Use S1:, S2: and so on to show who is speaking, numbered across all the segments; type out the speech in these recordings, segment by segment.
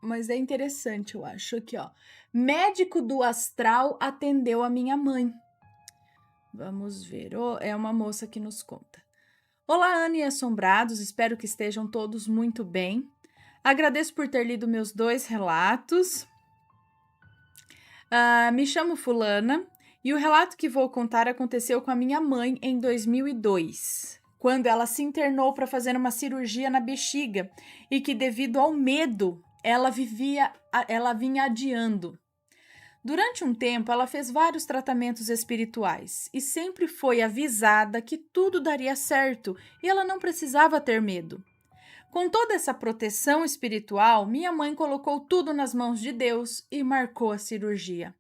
S1: mas é interessante, eu acho. Aqui, ó. Médico do astral atendeu a minha mãe. Vamos ver. É uma moça que nos conta. Olá, Ana e assombrados. Espero que estejam todos muito bem. Agradeço por ter lido meus 2 relatos. Me chamo Fulana e o relato que vou contar aconteceu com a minha mãe em 2002, quando ela se internou para fazer uma cirurgia na bexiga e que, devido ao medo, ela vinha adiando. Durante um tempo, ela fez vários tratamentos espirituais e sempre foi avisada que tudo daria certo e ela não precisava ter medo. Com toda essa proteção espiritual, minha mãe colocou tudo nas mãos de Deus e marcou a cirurgia.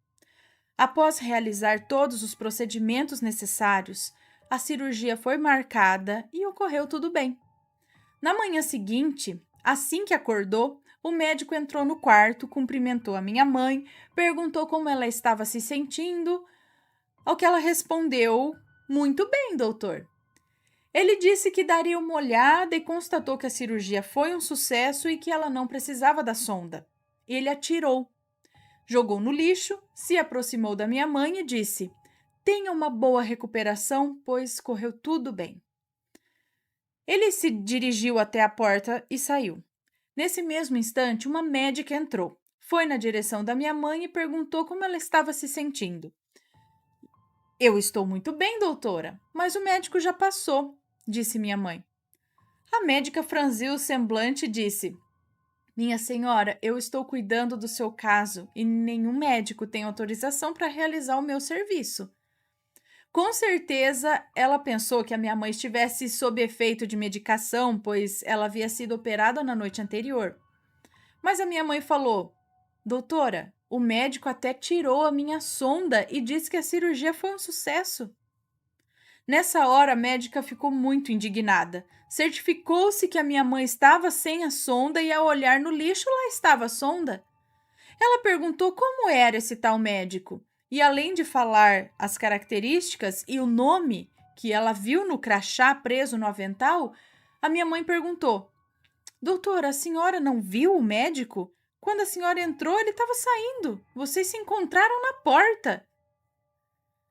S1: Após realizar todos os procedimentos necessários, a cirurgia foi marcada e ocorreu tudo bem. Na manhã seguinte, assim que acordou, o médico entrou no quarto, cumprimentou a minha mãe, perguntou como ela estava se sentindo, ao que ela respondeu: "Muito bem, doutor." Ele disse que daria uma olhada e constatou que a cirurgia foi um sucesso e que ela não precisava da sonda. Ele atirou, jogou no lixo, se aproximou da minha mãe e disse: "Tenha uma boa recuperação, pois correu tudo bem." Ele se dirigiu até a porta e saiu. Nesse mesmo instante, uma médica entrou, foi na direção da minha mãe e perguntou como ela estava se sentindo. "Eu estou muito bem, doutora, mas o médico já passou", disse minha mãe. A médica franziu o semblante e disse: "Minha senhora, eu estou cuidando do seu caso e nenhum médico tem autorização para realizar o meu serviço." Com certeza, ela pensou que a minha mãe estivesse sob efeito de medicação, pois ela havia sido operada na noite anterior. Mas a minha mãe falou: "Doutora, o médico até tirou a minha sonda e disse que a cirurgia foi um sucesso." Nessa hora, a médica ficou muito indignada. Certificou-se que a minha mãe estava sem a sonda e, ao olhar no lixo, lá estava a sonda. Ela perguntou como era esse tal médico. E, além de falar as características e o nome que ela viu no crachá preso no avental, a minha mãe perguntou: "Doutora, a senhora não viu o médico? Quando a senhora entrou, ele estava saindo. Vocês se encontraram na porta."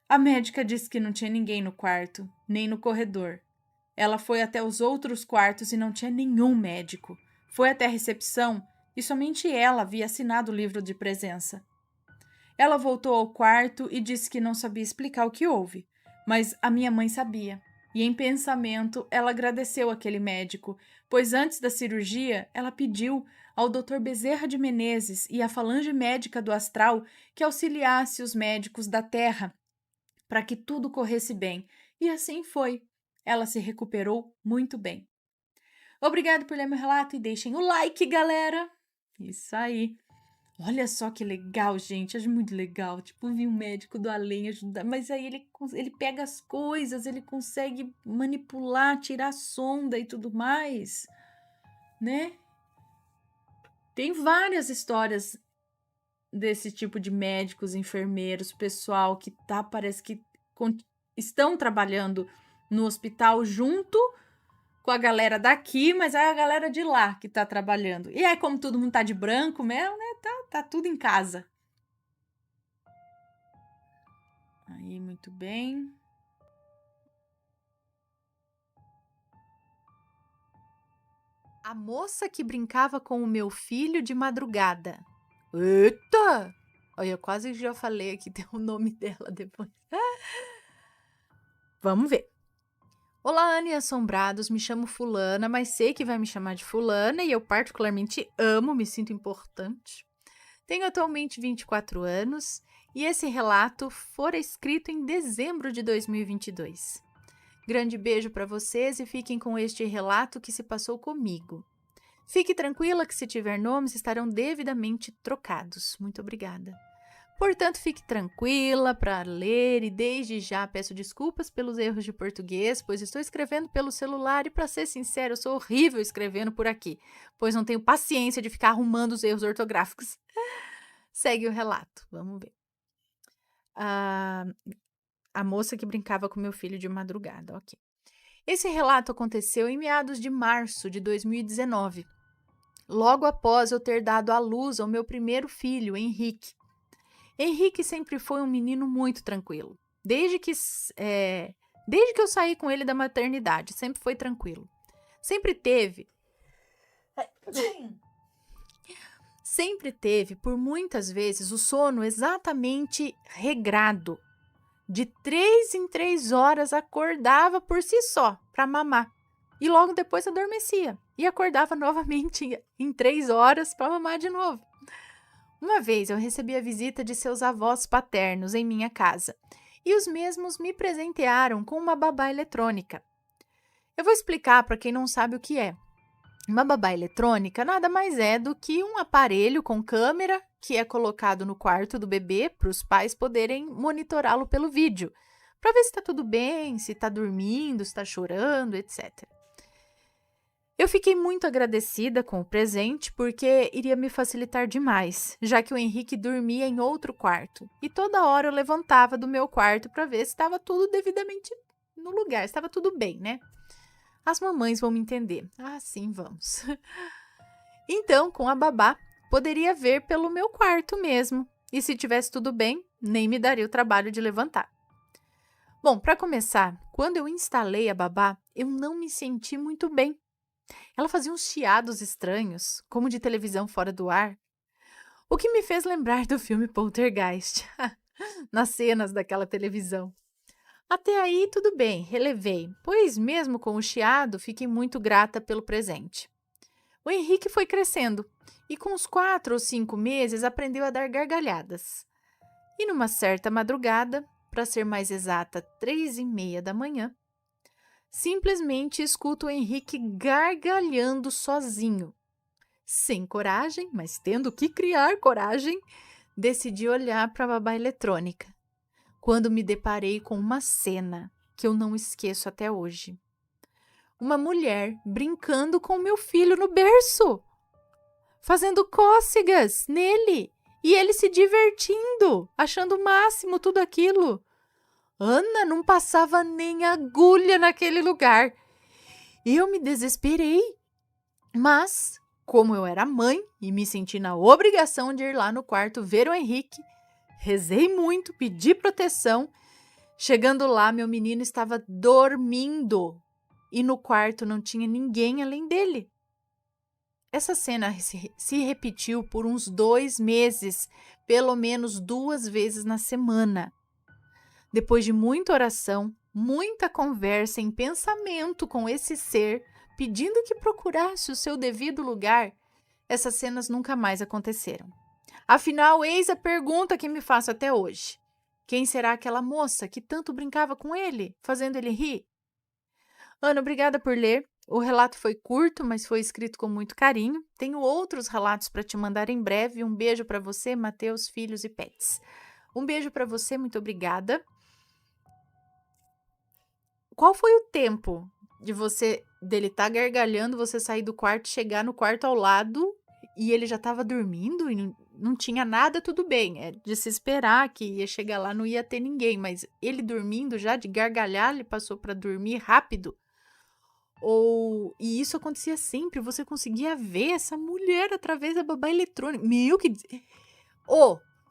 S1: A médica disse que não tinha ninguém no quarto, nem no corredor. Ela foi até os outros quartos e não tinha nenhum médico. Foi até a recepção e somente ela havia assinado o livro de presença. Ela voltou ao quarto e disse que não sabia explicar o que houve, mas a minha mãe sabia. E, em pensamento, ela agradeceu aquele médico, pois antes da cirurgia ela pediu ao Dr. Bezerra de Menezes e à falange médica do astral que auxiliasse os médicos da Terra para que tudo corresse bem. E assim foi. Ela se recuperou muito bem. Obrigado por ler meu relato e deixem o like, galera. Isso aí. Olha só que legal, gente. Acho muito legal. Tipo, vir um médico do além ajudar. Mas aí ele pega as coisas, ele consegue manipular, tirar a sonda e tudo mais, né? Tem várias histórias desse tipo de médicos, enfermeiros, pessoal que parece que estão trabalhando no hospital junto com a galera daqui, mas é a galera de lá que tá trabalhando. E aí, como todo mundo tá de branco mesmo, né? Tá tudo em casa. Aí, muito bem. A moça que brincava com o meu filho de madrugada. Eita! Olha, eu quase já falei aqui, tem o nome dela depois. Vamos ver. Olá, Ana e assombrados, me chamo Fulana, mas sei que vai me chamar de Fulana e eu particularmente amo, me sinto importante. Tenho atualmente 24 anos e esse relato fora escrito em dezembro de 2022. Grande beijo para vocês e fiquem com este relato que se passou comigo. Fique tranquila que se tiver nomes estarão devidamente trocados. Muito obrigada. Portanto, fique tranquila para ler e desde já peço desculpas pelos erros de português, pois estou escrevendo pelo celular e, para ser sincero, eu sou horrível escrevendo por aqui, pois não tenho paciência de ficar arrumando os erros ortográficos. Segue o relato, vamos ver. A moça que brincava com meu filho de madrugada, ok. Esse relato aconteceu em meados de março de 2019. logo após eu ter dado à luz ao meu primeiro filho, Henrique. Henrique sempre foi um menino muito tranquilo. Desde que eu saí com ele da maternidade, sempre foi tranquilo. Sempre teve, por muitas vezes, o sono exatamente regrado. De 3 em 3 horas acordava por si só para mamar. E logo depois adormecia. E acordava novamente em 3 horas para mamar de novo. Uma vez eu recebi a visita de seus avós paternos em minha casa. E os mesmos me presentearam com uma babá eletrônica. Eu vou explicar para quem não sabe o que é. Uma babá eletrônica nada mais é do que um aparelho com câmera que é colocado no quarto do bebê para os pais poderem monitorá-lo pelo vídeo, para ver se está tudo bem, se está dormindo, se está chorando, etc. Eu fiquei muito agradecida com o presente porque iria me facilitar demais, já que o Henrique dormia em outro quarto e toda hora eu levantava do meu quarto para ver se estava tudo devidamente no lugar, estava tudo bem, né? As mamães vão me entender. Ah, sim, vamos. Então, com a babá, poderia ver pelo meu quarto mesmo. E se tivesse tudo bem, nem me daria o trabalho de levantar. Bom, para começar, quando eu instalei a babá, eu não me senti muito bem. Ela fazia uns chiados estranhos, como de televisão fora do ar, o que me fez lembrar do filme Poltergeist, nas cenas daquela televisão. Até aí, tudo bem, relevei, pois mesmo com o chiado, fiquei muito grata pelo presente. O Henrique foi crescendo e com uns 4 ou 5 meses aprendeu a dar gargalhadas. E numa certa madrugada, para ser mais exata, 3h30 da manhã, simplesmente escuto o Henrique gargalhando sozinho. Sem coragem, mas tendo que criar coragem, decidi olhar para a babá eletrônica, quando me deparei com uma cena que eu não esqueço até hoje. Uma mulher brincando com meu filho no berço, fazendo cócegas nele e ele se divertindo, achando o máximo tudo aquilo. Ana, não passava nem agulha naquele lugar. Eu me desesperei, mas como eu era mãe e me senti na obrigação de ir lá no quarto ver o Henrique, rezei muito, pedi proteção. Chegando lá, meu menino estava dormindo e no quarto não tinha ninguém além dele. Essa cena se repetiu por uns 2 meses, pelo menos 2 vezes na semana. Depois de muita oração, muita conversa em pensamento com esse ser, pedindo que procurasse o seu devido lugar, essas cenas nunca mais aconteceram. Afinal, eis a pergunta que me faço até hoje. Quem será aquela moça que tanto brincava com ele, fazendo ele rir? Ana, obrigada por ler. O relato foi curto, mas foi escrito com muito carinho. Tenho outros relatos para te mandar em breve. Um beijo para você, Mateus, filhos e pets. Um beijo para você, muito obrigada. Qual foi o tempo dele estar gargalhando, você sair do quarto, chegar no quarto ao lado e ele já estava dormindo e não tinha nada, tudo bem. É de se esperar que ia chegar lá, não ia ter ninguém, mas ele dormindo já de gargalhar, ele passou para dormir rápido. E isso acontecia sempre, você conseguia ver essa mulher através da babá eletrônica.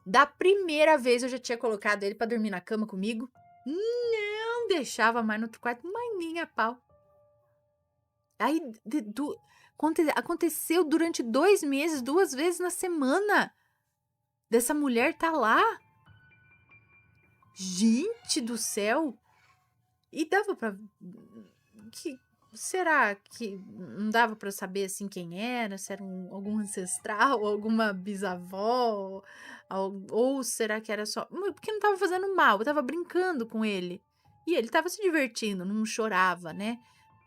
S1: Da primeira vez eu já tinha colocado ele para dormir na cama comigo. Não deixava mais no outro quarto, mas nem a pau. Aí aconteceu durante 2 meses, 2 vezes na semana. Dessa mulher tá lá. Gente do céu. E dava pra... Será que não dava pra saber assim quem era? Se era algum ancestral, alguma bisavó? Ou será que era só... Porque não tava fazendo mal, eu tava brincando com ele. E ele tava se divertindo, não chorava, né?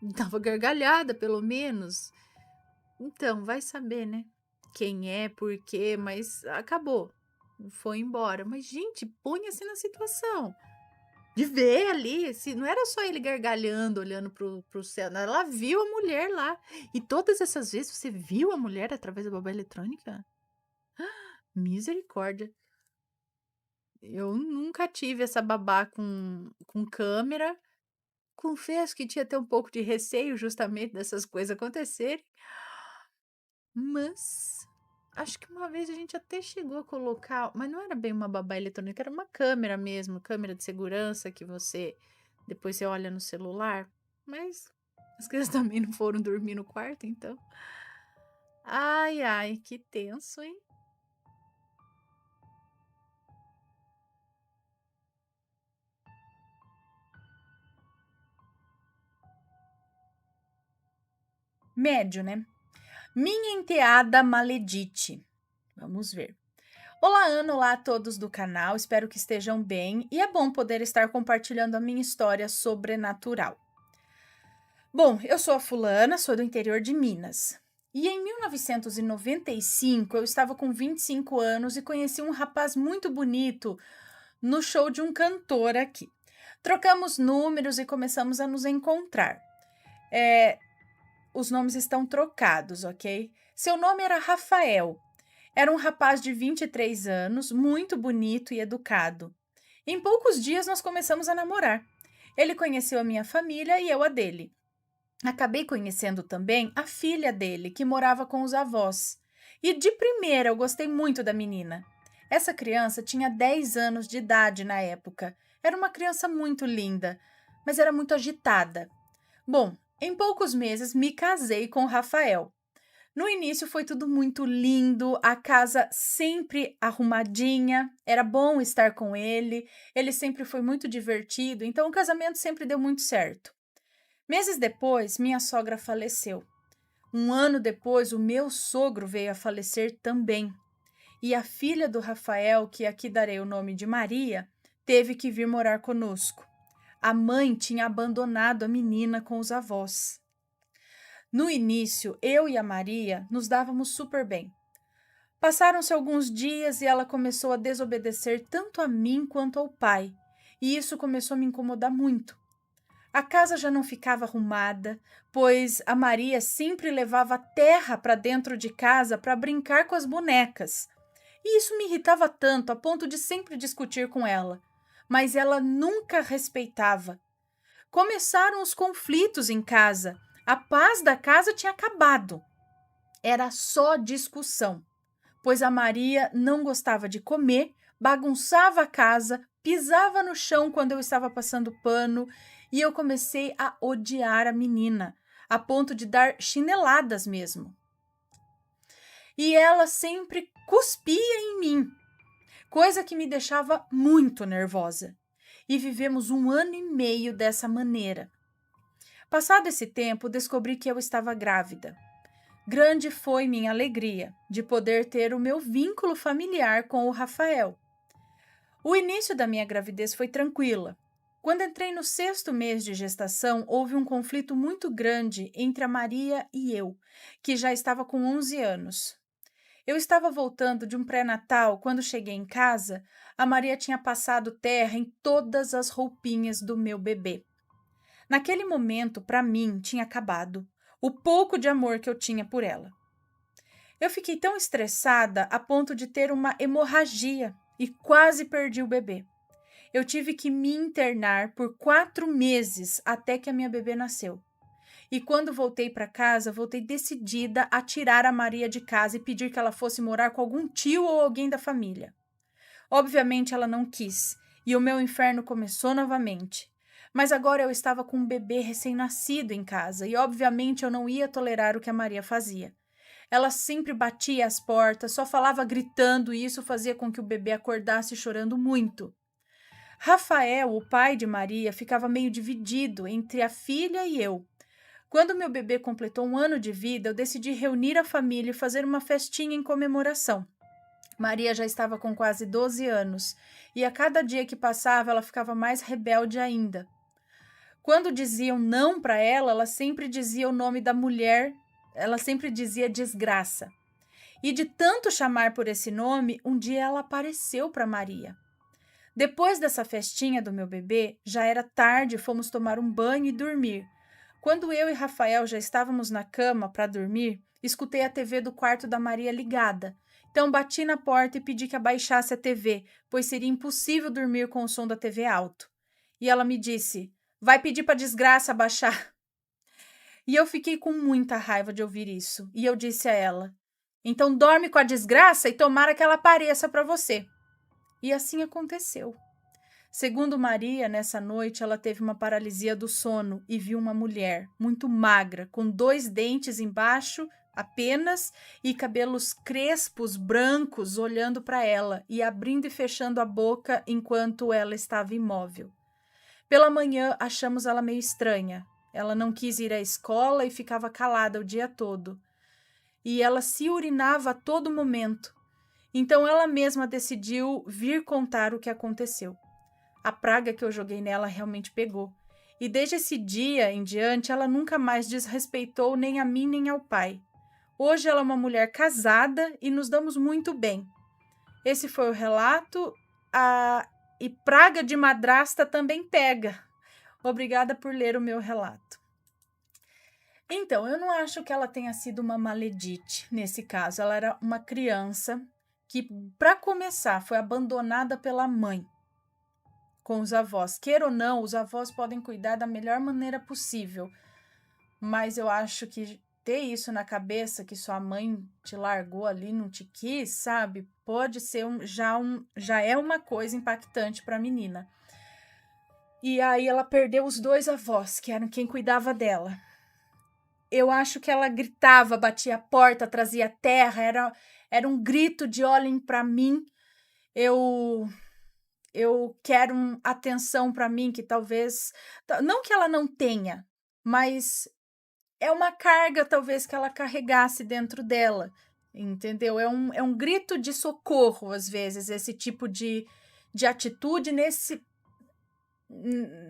S1: Dava gargalhada, pelo menos. Então, vai saber, né? Quem é, por quê, mas acabou. Foi embora. Mas, gente, ponha-se na situação de ver ali, se não era só ele gargalhando, olhando pro céu, ela viu a mulher lá. E todas essas vezes você viu a mulher através da babá eletrônica? Misericórdia. Eu nunca tive essa babá com câmera. Confesso que tinha até um pouco de receio justamente dessas coisas acontecerem. Mas acho que uma vez a gente até chegou a colocar, mas não era bem uma babá eletrônica, era uma câmera mesmo, câmera de segurança que você depois você olha no celular. Mas as crianças também não foram dormir no quarto, então. Ai, ai, que tenso, hein? Médio, né? Minha enteada maledite. Vamos ver. Olá, Ana, olá a todos do canal, espero que estejam bem e é bom poder estar compartilhando a minha história sobrenatural. Bom, eu sou a fulana, sou do interior de Minas. E em 1995 eu estava com 25 anos e conheci um rapaz muito bonito no show de um cantor aqui. Trocamos números e começamos a nos encontrar. Os nomes estão trocados, ok? Seu nome era Rafael. Era um rapaz de 23 anos, muito bonito e educado. Em poucos dias nós começamos a namorar. Ele conheceu a minha família e eu a dele. Acabei conhecendo também a filha dele, que morava com os avós. E de primeira eu gostei muito da menina. Essa criança tinha 10 anos de idade na época. Era uma criança muito linda, mas era muito agitada. Bom, em poucos meses me casei com o Rafael. No início foi tudo muito lindo, a casa sempre arrumadinha, era bom estar com ele sempre foi muito divertido, então o casamento sempre deu muito certo. Meses depois, minha sogra faleceu. Um ano depois, o meu sogro veio a falecer também. E a filha do Rafael, que aqui darei o nome de Maria, teve que vir morar conosco. A mãe tinha abandonado a menina com os avós. No início, eu e a Maria nos dávamos super bem. Passaram-se alguns dias e ela começou a desobedecer tanto a mim quanto ao pai, e isso começou a me incomodar muito. A casa já não ficava arrumada, pois a Maria sempre levava terra para dentro de casa para brincar com as bonecas. E isso me irritava tanto a ponto de sempre discutir com ela, mas ela nunca respeitava. Começaram os conflitos em casa. A paz da casa tinha acabado. Era só discussão, pois a Maria não gostava de comer, bagunçava a casa, pisava no chão quando eu estava passando pano e eu comecei a odiar a menina, a ponto de dar chineladas mesmo. E ela sempre cuspia em mim, coisa que me deixava muito nervosa. E vivemos um ano e meio dessa maneira. Passado esse tempo, descobri que eu estava grávida. Grande foi minha alegria de poder ter o meu vínculo familiar com o Rafael. O início da minha gravidez foi tranquila. Quando entrei no 6º mês de gestação, houve um conflito muito grande entre a Maria e eu, que já estava com 11 anos. Eu estava voltando de um pré-natal quando cheguei em casa, a Maria tinha passado terra em todas as roupinhas do meu bebê. Naquele momento, para mim, tinha acabado o pouco de amor que eu tinha por ela. Eu fiquei tão estressada a ponto de ter uma hemorragia e quase perdi o bebê. Eu tive que me internar por 4 meses até que a minha bebê nasceu. E quando voltei para casa, voltei decidida a tirar a Maria de casa e pedir que ela fosse morar com algum tio ou alguém da família. Obviamente ela não quis, e o meu inferno começou novamente. Mas agora eu estava com um bebê recém-nascido em casa e obviamente eu não ia tolerar o que a Maria fazia. Ela sempre batia as portas, só falava gritando e isso fazia com que o bebê acordasse chorando muito. Rafael, o pai de Maria, ficava meio dividido entre a filha e eu. Quando meu bebê completou 1 ano de vida, eu decidi reunir a família e fazer uma festinha em comemoração. Maria já estava com quase 12 anos e a cada dia que passava ela ficava mais rebelde ainda. Quando diziam não para ela sempre dizia o nome da mulher, ela sempre dizia desgraça. E de tanto chamar por esse nome, um dia ela apareceu para Maria. Depois dessa festinha do meu bebê, já era tarde, fomos tomar um banho e dormir. Quando eu e Rafael já estávamos na cama para dormir, escutei a TV do quarto da Maria ligada. Então bati na porta e pedi que abaixasse a TV, pois seria impossível dormir com o som da TV alto. E ela me disse: "Vai pedir para desgraça abaixar." E eu fiquei com muita raiva de ouvir isso. E eu disse a ela: Então dorme com a desgraça e tomara que ela apareça para você. E assim aconteceu. Segundo Maria, nessa noite ela teve uma paralisia do sono e viu uma mulher muito magra, com 2 dentes embaixo apenas e cabelos crespos, brancos, olhando para ela e abrindo e fechando a boca enquanto ela estava imóvel. Pela manhã achamos ela meio estranha. Ela não quis ir à escola e ficava calada o dia todo. E ela se urinava a todo momento. Então ela mesma decidiu vir contar o que aconteceu. A praga que eu joguei nela realmente pegou. E desde esse dia em diante, ela nunca mais desrespeitou nem a mim nem ao pai. Hoje ela é uma mulher casada e nos damos muito bem. Esse foi o relato. E praga de madrasta também pega. Obrigada por ler o meu relato. Então, eu não acho que ela tenha sido uma maledite nesse caso. Ela era uma criança que, para começar, foi abandonada pela mãe com os avós. Queira ou não, os avós podem cuidar da melhor maneira possível. Mas eu acho que ter isso na cabeça, que sua mãe te largou ali, não te quis, sabe? Pode ser já é uma coisa impactante para a menina. E aí ela perdeu os 2 avós, que eram quem cuidava dela. Eu acho que ela gritava, batia a porta, trazia terra, era um grito de olhem para mim. Eu quero atenção para mim, que talvez, não que ela não tenha, mas é uma carga talvez que ela carregasse dentro dela, entendeu? É um grito de socorro, às vezes, esse tipo de atitude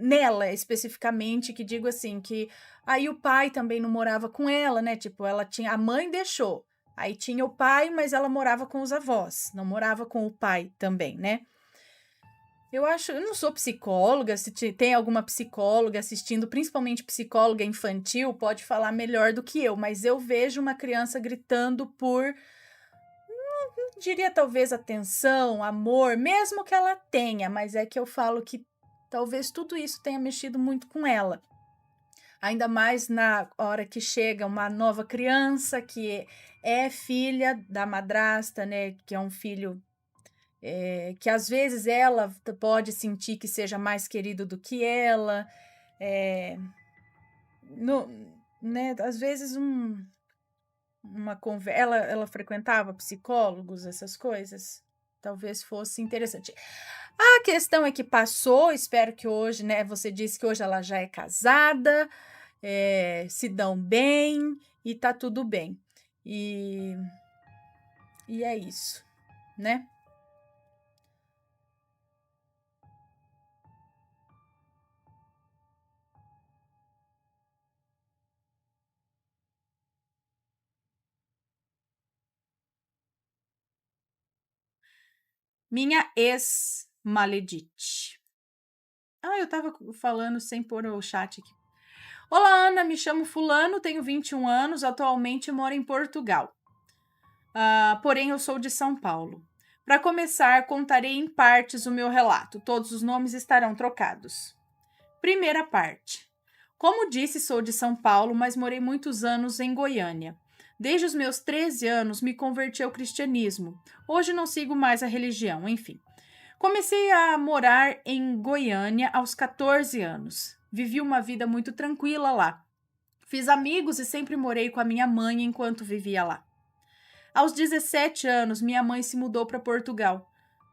S1: nela especificamente, que digo assim, que aí o pai também não morava com ela, né? Tipo, ela tinha, a mãe deixou, aí tinha o pai, mas ela morava com os avós, não morava com o pai também, né? Eu não sou psicóloga, se tem alguma psicóloga assistindo, principalmente psicóloga infantil, pode falar melhor do que eu, mas eu vejo uma criança gritando por, não diria talvez atenção, amor, mesmo que ela tenha, mas é que eu falo que talvez tudo isso tenha mexido muito com ela. Ainda mais na hora que chega uma nova criança que é filha da madrasta, né, que é um filho que às vezes ela pode sentir que seja mais querido do que ela, no, né, às vezes uma conversa, ela frequentava psicólogos, essas coisas, talvez fosse interessante. A questão é que passou, espero que hoje, né, você disse que hoje ela já é casada, se dão bem e tá tudo bem, e é isso, né? Minha ex-maledite. Eu tava falando sem pôr o chat aqui. Olá, Ana, me chamo Fulano, tenho 21 anos, atualmente moro em Portugal. Porém, eu sou de São Paulo. Para começar, contarei em partes o meu relato. Todos os nomes estarão trocados. Primeira parte. Como disse, sou de São Paulo, mas morei muitos anos em Goiânia. Desde os meus 13 anos, me converti ao cristianismo. Hoje não sigo mais a religião, enfim. Comecei a morar em Goiânia aos 14 anos. Vivi uma vida muito tranquila lá. Fiz amigos e sempre morei com a minha mãe enquanto vivia lá. Aos 17 anos, minha mãe se mudou para Portugal.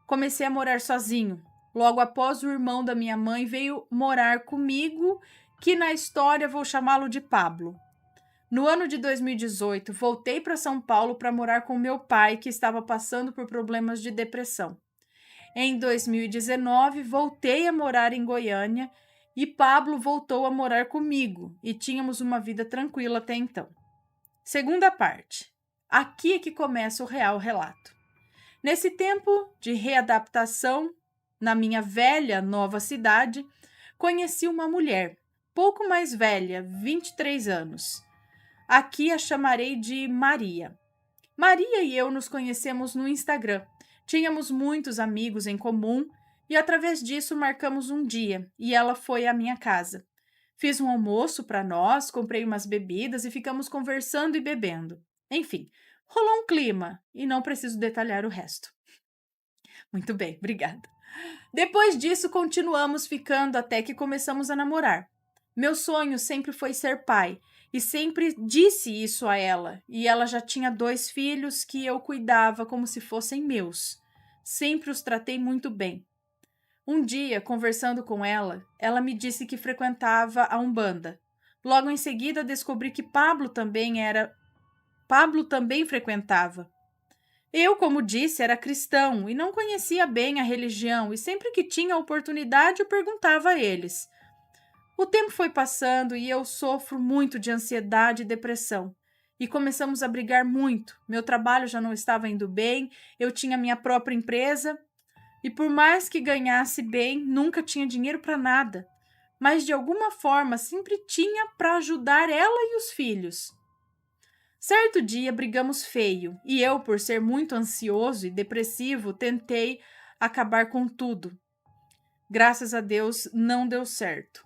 S1: Comecei a morar sozinho. Logo após, o irmão da minha mãe veio morar comigo, que na história vou chamá-lo de Pablo. No ano de 2018, voltei para São Paulo para morar com meu pai, que estava passando por problemas de depressão. Em 2019, voltei a morar em Goiânia e Pablo voltou a morar comigo e tínhamos uma vida tranquila até então. Segunda parte. Aqui é que começa o real relato. Nesse tempo de readaptação, na minha velha nova cidade, conheci uma mulher, pouco mais velha, 23 anos. Aqui a chamarei de Maria. Maria e eu nos conhecemos no Instagram. Tínhamos muitos amigos em comum e através disso marcamos um dia e ela foi à minha casa. Fiz um almoço para nós, comprei umas bebidas e ficamos conversando e bebendo. Enfim, Rolou um clima e não preciso detalhar o resto. Muito bem, obrigada. Depois disso, continuamos ficando até que começamos a namorar. Meu sonho sempre foi ser pai e sempre disse isso a ela. E ela já tinha 2 filhos que eu cuidava como se fossem meus. Sempre os tratei muito bem. Um dia, conversando com ela, ela me disse que frequentava a Umbanda. Logo em seguida, descobri que Pablo também frequentava. Eu, como disse, era cristão e não conhecia bem a religião, e sempre que tinha oportunidade eu perguntava a eles. O tempo foi passando e eu sofro muito de ansiedade e depressão. E começamos a brigar muito. Meu trabalho já não estava indo bem, eu tinha minha própria empresa e por mais que ganhasse bem, nunca tinha dinheiro para nada. Mas de alguma forma sempre tinha para ajudar ela e os filhos. Certo dia brigamos feio e eu, por ser muito ansioso e depressivo, tentei acabar com tudo. Graças a Deus não deu certo.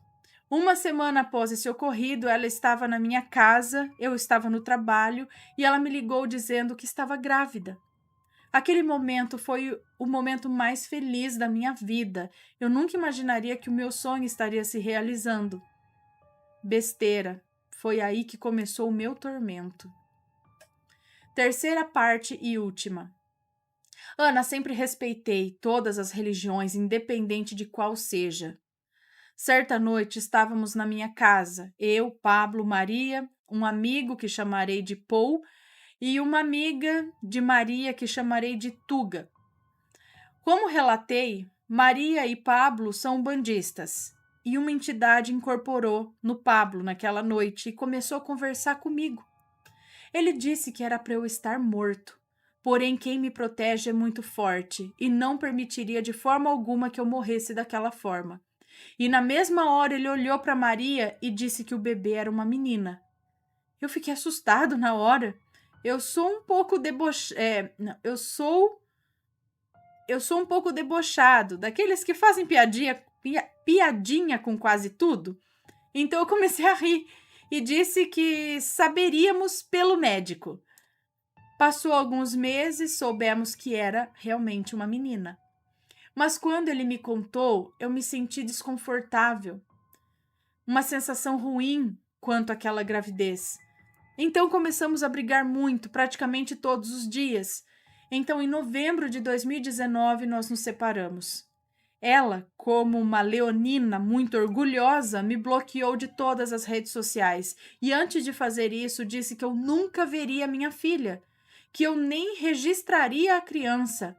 S1: Uma semana após esse ocorrido, ela estava na minha casa, eu estava no trabalho e ela me ligou dizendo que estava grávida. Aquele momento foi o momento mais feliz da minha vida. Eu nunca imaginaria que o meu sonho estaria se realizando. Besteira. Foi aí que começou o meu tormento. Terceira parte e última. Ana, sempre respeitei todas as religiões, independente de qual seja. Certa noite estávamos na minha casa, eu, Pablo, Maria, um amigo que chamarei de Paul e uma amiga de Maria que chamarei de Tuga. Como relatei, Maria e Pablo são bandistas e uma entidade incorporou no Pablo naquela noite e começou a conversar comigo. Ele disse que era para eu estar morto, porém quem me protege é muito forte e não permitiria de forma alguma que eu morresse daquela forma. E na mesma hora ele olhou para Maria e disse que o bebê era uma menina. Eu fiquei assustado na hora. Eu sou um pouco eu sou um pouco debochado, daqueles que fazem piadinha com quase tudo. Então eu comecei a rir e disse que saberíamos pelo médico. Passou alguns meses, soubemos que era realmente uma menina. Mas quando ele me contou, eu me senti desconfortável. Uma sensação ruim quanto àquela gravidez. Então começamos a brigar muito, praticamente todos os dias. Então, em novembro de 2019, nós nos separamos. Ela, como uma leonina muito orgulhosa, me bloqueou de todas as redes sociais e antes de fazer isso disse que eu nunca veria minha filha, que eu nem registraria a criança.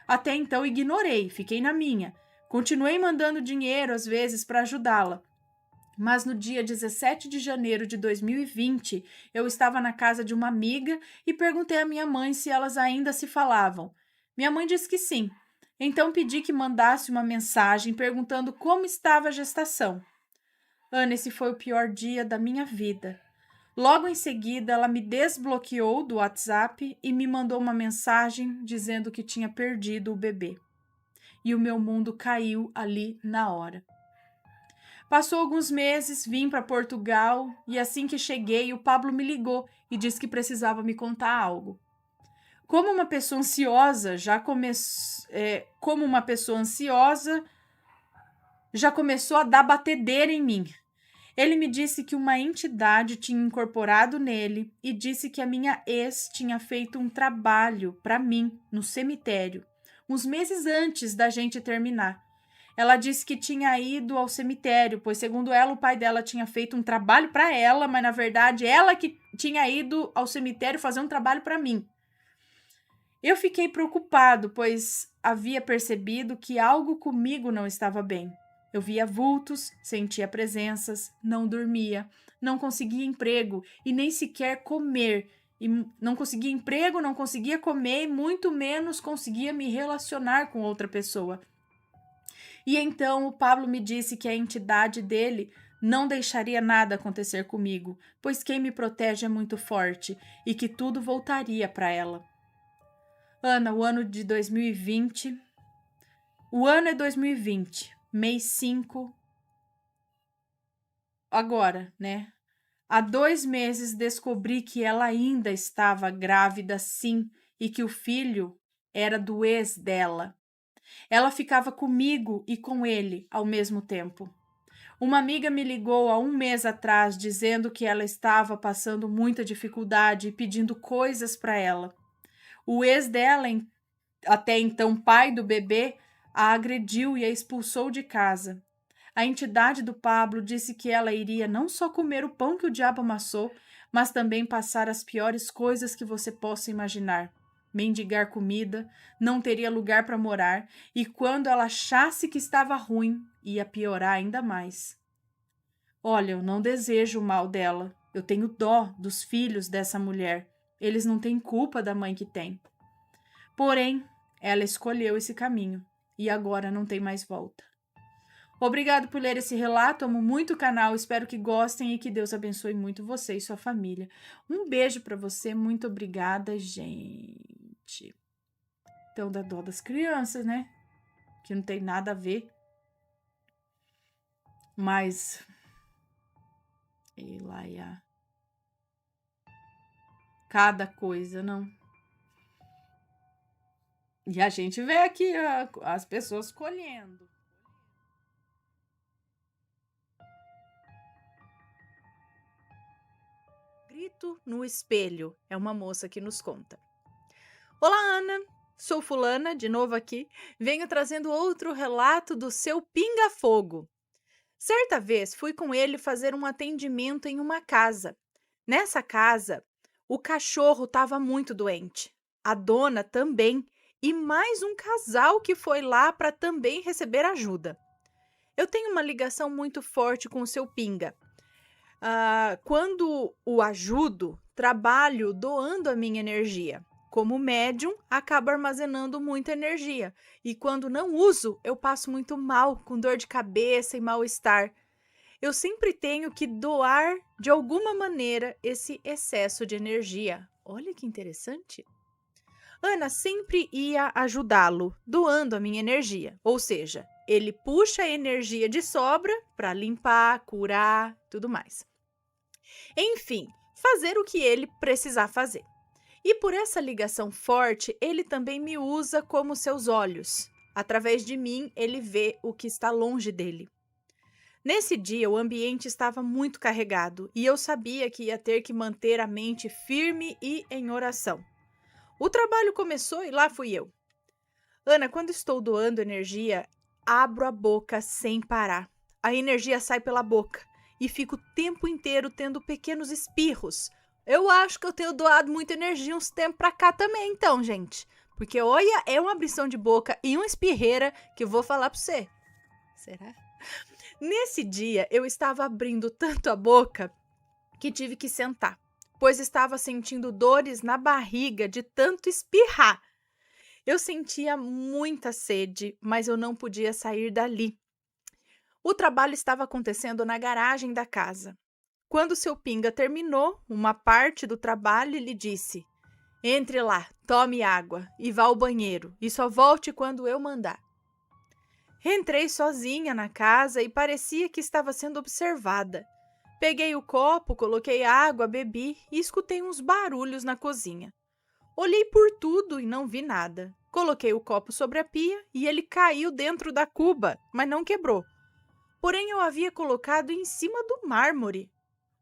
S1: Até então ignorei, fiquei na minha. Continuei mandando dinheiro às vezes para ajudá-la. Mas no dia 17 de janeiro de 2020, eu estava na casa de uma amiga e perguntei à minha mãe se elas ainda se falavam. Minha mãe disse que sim. Então pedi que mandasse uma mensagem perguntando como estava a gestação. Ana, esse foi o pior dia da minha vida. Logo em seguida, ela me desbloqueou do WhatsApp e me mandou uma mensagem dizendo que tinha perdido o bebê. E o meu mundo caiu ali na hora. Passou alguns meses, vim para Portugal e assim que cheguei, o Pablo me ligou e disse que precisava me contar algo. Como uma pessoa ansiosa já começou a dar batedeira em mim. Ele me disse que uma entidade tinha incorporado nele e disse que a minha ex tinha feito um trabalho para mim no cemitério, uns meses antes da gente terminar. Ela disse que tinha ido ao cemitério, pois, segundo ela, o pai dela tinha feito um trabalho para ela, mas, na verdade, ela que tinha ido ao cemitério fazer um trabalho para mim. Eu fiquei preocupado, pois havia percebido que algo comigo não estava bem. Eu via vultos, sentia presenças, não dormia, não conseguia emprego e nem sequer comer. E não conseguia emprego, não conseguia comer e muito menos conseguia me relacionar com outra pessoa. E então o Pablo me disse que a entidade dele não deixaria nada acontecer comigo, pois quem me protege é muito forte e que tudo voltaria para ela. Ana, o ano de 2020. O ano é 2020, mês 5. Agora, né? Há 2 meses descobri que ela ainda estava grávida, sim, e que o filho era do ex dela. Ela ficava comigo e com ele ao mesmo tempo. Uma amiga me ligou há 1 mês atrás dizendo que ela estava passando muita dificuldade e pedindo coisas para ela. O ex dela, até então pai do bebê, a agrediu e a expulsou de casa. A entidade do Pablo disse que ela iria não só comer o pão que o diabo amassou, mas também passar as piores coisas que você possa imaginar. Mendigar comida, não teria lugar para morar, e quando ela achasse que estava ruim, ia piorar ainda mais. Olha, eu não desejo o mal dela. Eu tenho dó dos filhos dessa mulher. Eles não têm culpa da mãe que tem. Porém, ela escolheu esse caminho e agora não tem mais volta. Obrigado por ler esse relato, amo muito o canal, espero que gostem e que Deus abençoe muito você e sua família. Um beijo para você, muito obrigada, gente. Então, dá dó das crianças, né? Que não tem nada a ver. Mas... Elaia. Cada coisa, não? E a gente vê aqui as pessoas colhendo. Grito no espelho, é uma moça que nos conta. Olá, Ana. Sou fulana, de novo aqui. Venho trazendo outro relato do seu pinga-fogo. Certa vez fui com ele fazer um atendimento em uma casa. Nessa casa, o cachorro estava muito doente. A dona também. E mais um casal que foi lá para também receber ajuda. Eu tenho uma ligação muito forte com o seu pinga. Quando o ajudo, trabalho doando a minha energia. Como médium, acabo armazenando muita energia. E quando não uso, eu passo muito mal, com dor de cabeça e mal-estar. Eu sempre tenho que doar, de alguma maneira, esse excesso de energia. Olha que interessante. Ana sempre ia ajudá-lo, doando a minha energia. Ou seja, ele puxa a energia de sobra para limpar, curar, tudo mais. Enfim, fazer o que ele precisar fazer. E por essa ligação forte, ele também me usa como seus olhos. Através de mim, ele vê o que está longe dele. Nesse dia, o ambiente estava muito carregado e eu sabia que ia ter que manter a mente firme e em oração. O trabalho começou e lá fui eu. Ana, quando estou doando energia, abro a boca sem parar. A energia sai pela boca e fico o tempo inteiro tendo pequenos espirros. Eu acho que eu tenho doado muita energia uns tempos pra cá também, então, gente. Porque, olha, é uma abrição de boca e uma espirreira que eu vou falar pra você. Será? Nesse dia, eu estava abrindo tanto a boca que tive que sentar, pois estava sentindo dores na barriga de tanto espirrar. Eu sentia muita sede, mas eu não podia sair dali. O trabalho estava acontecendo na garagem da casa. Quando seu pinga terminou uma parte do trabalho, ele disse: entre lá, tome água e vá ao banheiro e só volte quando eu mandar. Entrei sozinha na casa e parecia que estava sendo observada. Peguei o copo, coloquei água, bebi e escutei uns barulhos na cozinha. Olhei por tudo e não vi nada. Coloquei o copo sobre a pia e ele caiu dentro da cuba, mas não quebrou. Porém, eu havia colocado em cima do mármore.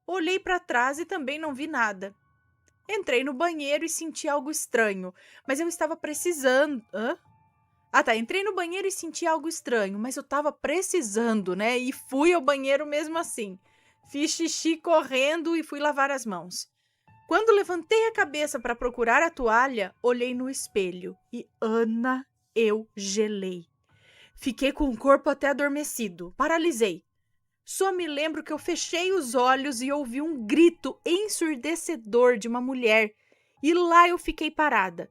S1: Olhei para trás e também não vi nada. Entrei no banheiro e senti algo estranho, mas eu estava precisando... Entrei no banheiro e senti algo estranho, mas eu estava precisando, né? E fui ao banheiro mesmo assim. Fiz xixi correndo e fui lavar as mãos. Quando levantei a cabeça para procurar a toalha, olhei no espelho e, Ana, eu gelei. Fiquei com o corpo até adormecido, paralisei. Só me lembro que eu fechei os olhos e ouvi um grito ensurdecedor de uma mulher. E lá eu fiquei parada.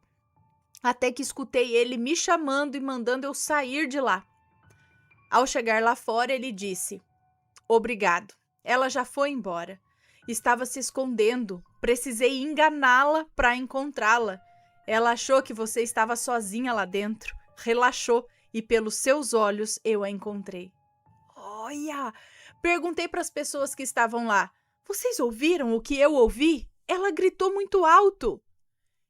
S1: Até que escutei ele me chamando e mandando eu sair de lá. Ao chegar lá fora, ele disse: obrigado, ela já foi embora. Estava se escondendo, precisei enganá-la para encontrá-la. Ela achou que você estava sozinha lá dentro, relaxou e pelos seus olhos eu a encontrei. Olha! Perguntei para as pessoas que estavam lá: Vocês ouviram o que eu ouvi? Ela gritou muito alto.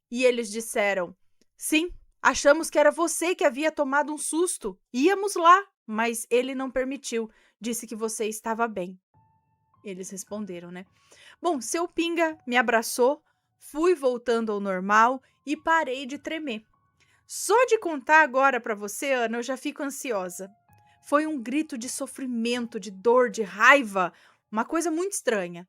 S1: E eles disseram: sim, achamos que era você que havia tomado um susto. Íamos lá, mas ele não permitiu. Disse que você estava bem. Eles responderam, né? Bom, seu Pinga me abraçou, fui voltando ao normal e parei de tremer. Só de contar agora para você, Ana, eu já fico ansiosa. Foi um grito de sofrimento, de dor, de raiva, uma coisa muito estranha.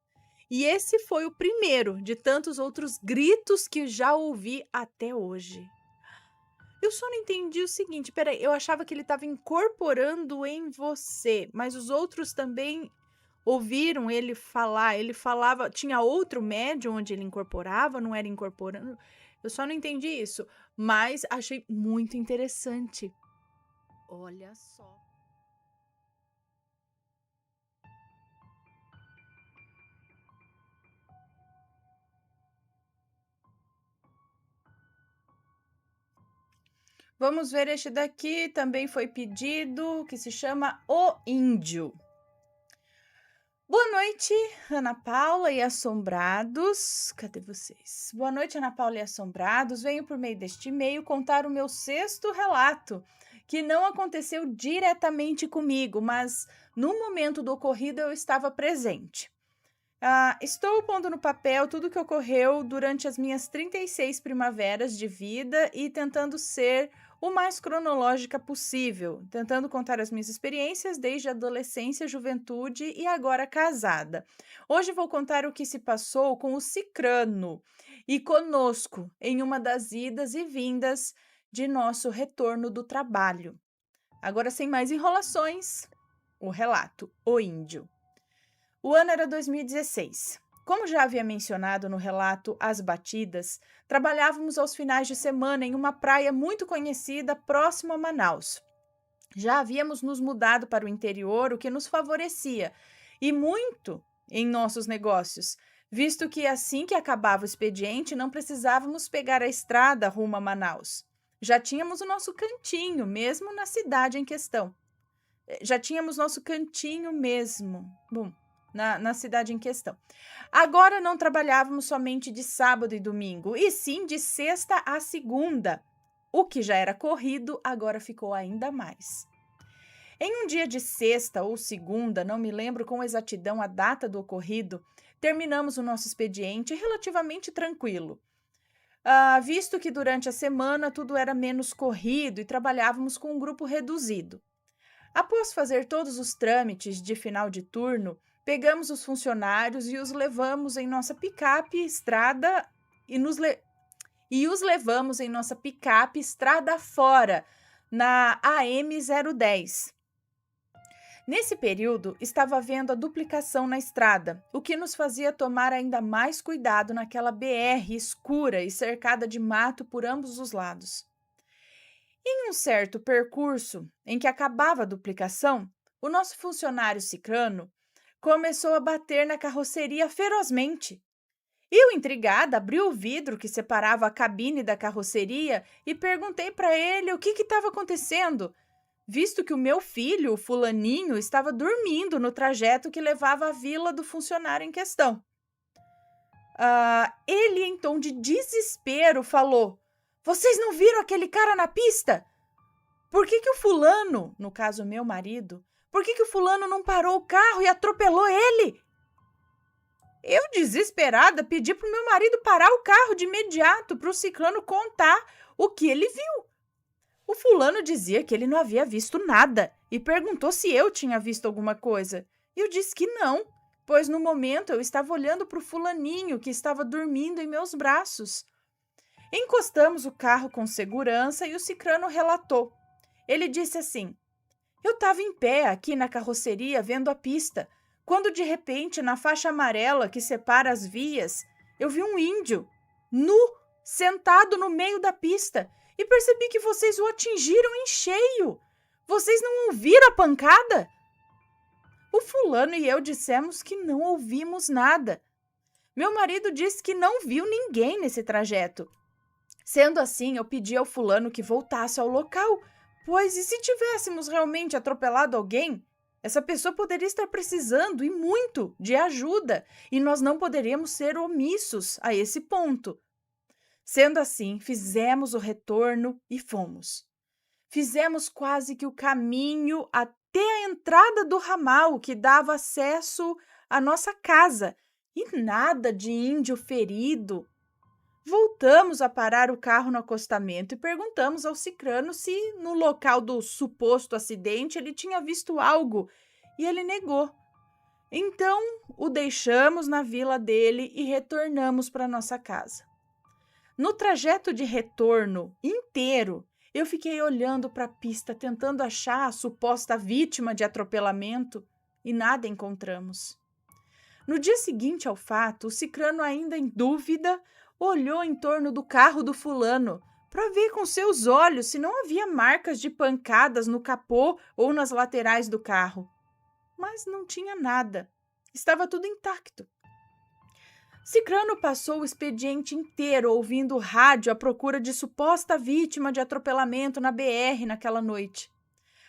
S1: E esse foi o primeiro de tantos outros gritos que já ouvi até hoje. Eu só não entendi o seguinte, peraí, eu achava que ele estava incorporando em você, mas os outros também ouviram ele falar, ele falava, tinha outro médium onde ele incorporava, não era incorporando, eu só não entendi isso, mas achei muito interessante. Olha só. Vamos ver este daqui, também foi pedido, que se chama O Índio. Boa noite, Ana Paula e assombrados. Cadê vocês? Boa noite, Ana Paula e assombrados. Venho por meio deste e-mail contar o meu sexto relato, que não aconteceu diretamente comigo, mas no momento do ocorrido eu estava presente. Estou pondo no papel tudo o que ocorreu durante as minhas 36 primaveras de vida e tentando ser o mais cronológica possível, tentando contar as minhas experiências desde a adolescência, juventude e agora casada. Hoje vou contar o que se passou com o Cicrano e conosco em uma das idas e vindas de nosso retorno do trabalho. Agora, sem mais enrolações, o relato, O Índio. O ano era 2016. Como já havia mencionado no relato As Batidas, trabalhávamos aos finais de semana em uma praia muito conhecida próximo a Manaus. Já havíamos nos mudado para o interior, o que nos favorecia, e muito em nossos negócios, visto que assim que acabava o expediente não precisávamos pegar a estrada rumo a Manaus. Já tínhamos o nosso cantinho, mesmo na cidade em questão. Na cidade em questão. Agora não trabalhávamos somente de sábado e domingo, e sim de sexta a segunda. O que já era corrido, agora ficou ainda mais. Em um dia de sexta ou segunda, não me lembro com exatidão a data do ocorrido, terminamos o nosso expediente relativamente tranquilo. Visto que durante a semana tudo era menos corrido e trabalhávamos com um grupo reduzido. Após fazer todos os trâmites de final de turno, pegamos os funcionários e os levamos em nossa picape estrada os levamos em nossa picape estrada fora, na AM 010. Nesse período, estava havendo a duplicação na estrada, o que nos fazia tomar ainda mais cuidado naquela BR escura e cercada de mato por ambos os lados. Em um certo percurso, em que acabava a duplicação, o nosso funcionário Cicrano começou a bater na carroceria ferozmente. Eu, intrigada, abri o vidro que separava a cabine da carroceria e perguntei para ele o que estava acontecendo, visto que o meu filho, o fulaninho, estava dormindo no trajeto que levava à vila do funcionário em questão. Ele, em tom de desespero, falou: "Vocês não viram aquele cara na pista? Por que o fulano, no caso meu marido, por que o fulano não parou o carro e atropelou ele?" Eu, desesperada, pedi para o meu marido parar o carro de imediato para o Ciclano contar o que ele viu. O fulano dizia que ele não havia visto nada e perguntou se eu tinha visto alguma coisa. Eu disse que não, pois no momento eu estava olhando para o fulaninho que estava dormindo em meus braços. Encostamos o carro com segurança e o Cicrano relatou. Ele disse assim: "Eu estava em pé aqui na carroceria vendo a pista, quando de repente, na faixa amarela que separa as vias, eu vi um índio, nu, sentado no meio da pista, e percebi que vocês o atingiram em cheio. Vocês não ouviram a pancada?" O fulano e eu dissemos que não ouvimos nada. Meu marido disse que não viu ninguém nesse trajeto. Sendo assim, eu pedi ao fulano que voltasse ao local, pois e se tivéssemos realmente atropelado alguém? Essa pessoa poderia estar precisando e muito de ajuda, e nós não poderíamos ser omissos a esse ponto. Sendo assim, fizemos o retorno e fomos. Fizemos quase que o caminho até a entrada do ramal que dava acesso à nossa casa, e nada de índio ferido. Voltamos a parar o carro no acostamento e perguntamos ao cicrano se, no local do suposto acidente, ele tinha visto algo, e ele negou. Então, o deixamos na vila dele e retornamos para nossa casa. No trajeto de retorno inteiro, eu fiquei olhando para a pista, tentando achar a suposta vítima de atropelamento, e nada encontramos. No dia seguinte ao fato, o cicrano, ainda em dúvida, olhou em torno do carro do fulano para ver com seus olhos se não havia marcas de pancadas no capô ou nas laterais do carro. Mas não tinha nada. Estava tudo intacto. Cicrano passou o expediente inteiro ouvindo o rádio à procura de suposta vítima de atropelamento na BR naquela noite.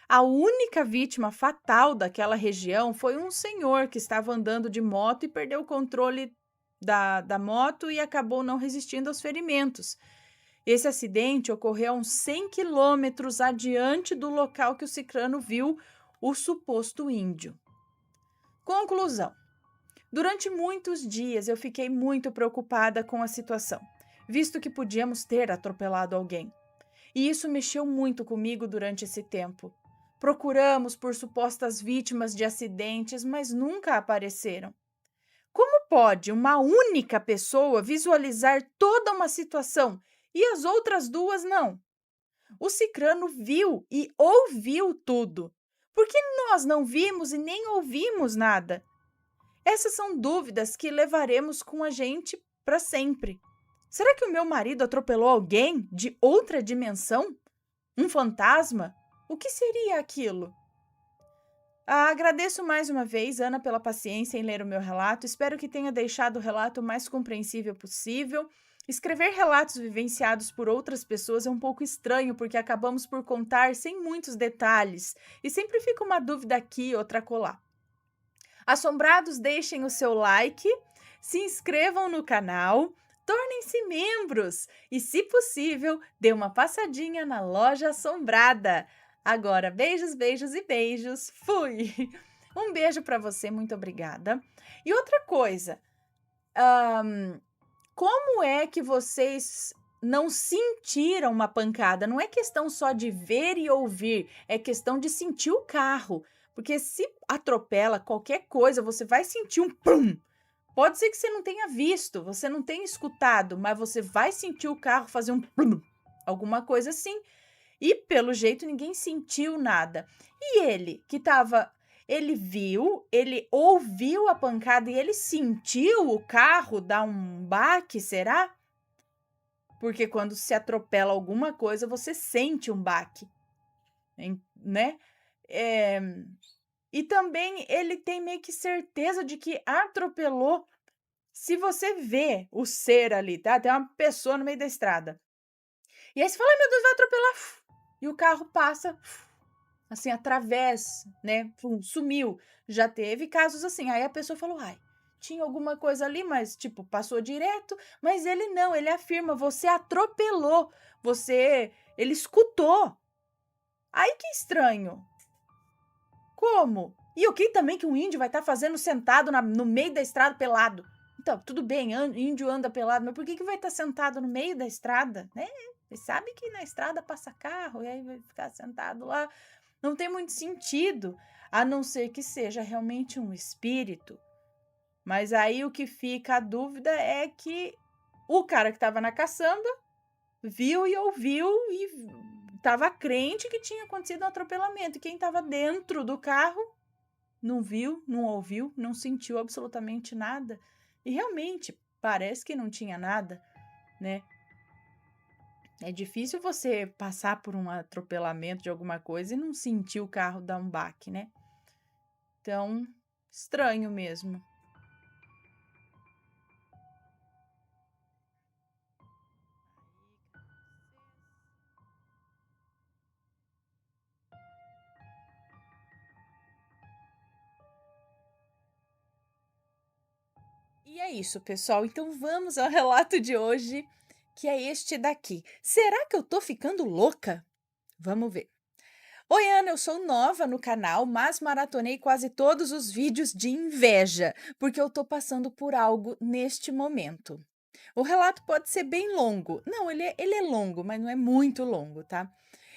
S1: A única vítima fatal daquela região foi um senhor que estava andando de moto e perdeu o controle da moto e acabou não resistindo aos ferimentos. Esse acidente ocorreu a uns 100 quilômetros adiante do local que o cicrano viu o suposto índio. Conclusão. Durante muitos dias eu fiquei muito preocupada com a situação, visto que podíamos ter atropelado alguém. E isso mexeu muito comigo durante esse tempo. Procuramos por supostas vítimas de acidentes, mas nunca apareceram. Como pode uma única pessoa visualizar toda uma situação e as outras duas não? O cicrano viu e ouviu tudo. Por que nós não vimos e nem ouvimos nada? Essas são dúvidas que levaremos com a gente para sempre. Será que o meu marido atropelou alguém de outra dimensão? Um fantasma? O que seria aquilo? Agradeço mais uma vez, Ana, pela paciência em ler o meu relato. Espero que tenha deixado o relato o mais compreensível possível. Escrever relatos vivenciados por outras pessoas é um pouco estranho, porque acabamos por contar sem muitos detalhes, e sempre fica uma dúvida aqui, outra acolá. Assombrados, deixem o seu like, se inscrevam no canal, tornem-se membros e, se possível, dê uma passadinha na loja assombrada. Agora, beijos, beijos e beijos. Fui! Um beijo para você, muito obrigada. E outra coisa, como é que vocês não sentiram uma pancada? Não é questão só de ver e ouvir, é questão de sentir o carro. Porque se atropela qualquer coisa, você vai sentir um pum. Pode ser que você não tenha visto, você não tenha escutado, mas você vai sentir o carro fazer um pum, alguma coisa assim. E pelo jeito ninguém sentiu nada. E ele, que estava, ele viu, ele ouviu a pancada e ele sentiu o carro dar um baque, será? Porque quando se atropela alguma coisa, você sente um baque, né? E também ele tem meio que certeza de que atropelou. Se você vê o ser ali, tá? Tem uma pessoa no meio da estrada. E aí você fala, ai meu Deus, vai atropelar. E o carro passa, assim, através, né? Sumiu. Já teve casos assim. Aí a pessoa falou, ai, tinha alguma coisa ali, mas, tipo, passou direto. Mas ele não, ele afirma, você atropelou. Ele escutou. Aí que estranho. Como? E o que também que um índio vai estar fazendo sentado no meio da estrada pelado? Então, tudo bem, índio anda pelado, mas por que vai estar sentado no meio da estrada, né? Você sabe que na estrada passa carro e aí vai ficar sentado lá. Não tem muito sentido, a não ser que seja realmente um espírito. Mas aí o que fica a dúvida é que o cara que estava na caçamba viu e ouviu e estava crente que tinha acontecido um atropelamento. E quem estava dentro do carro não viu, não ouviu, não sentiu absolutamente nada. E realmente, parece que não tinha nada, né? É difícil você passar por um atropelamento de alguma coisa e não sentir o carro dar um baque, né? Então, estranho mesmo. E é isso, pessoal. Então vamos ao relato de hoje, que é este daqui. Será que eu tô ficando louca? Vamos ver. Oi, Ana, eu sou nova no canal, mas maratonei quase todos os vídeos de inveja, porque eu tô passando por algo neste momento. O relato pode ser bem longo. Não, ele é longo, mas não é muito longo, tá?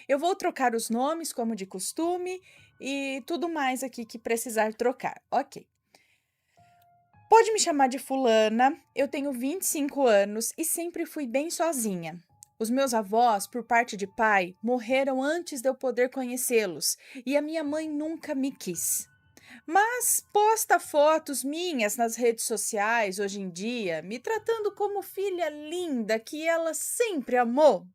S1: Eu vou trocar os nomes, como de costume, e tudo mais aqui que precisar trocar. Ok. Pode me chamar de Fulana, eu tenho 25 anos e sempre fui bem sozinha. Os meus avós, por parte de pai, morreram antes de eu poder conhecê-los e a minha mãe nunca me quis. Mas posta fotos minhas nas redes sociais hoje em dia, me tratando como filha linda que ela sempre amou.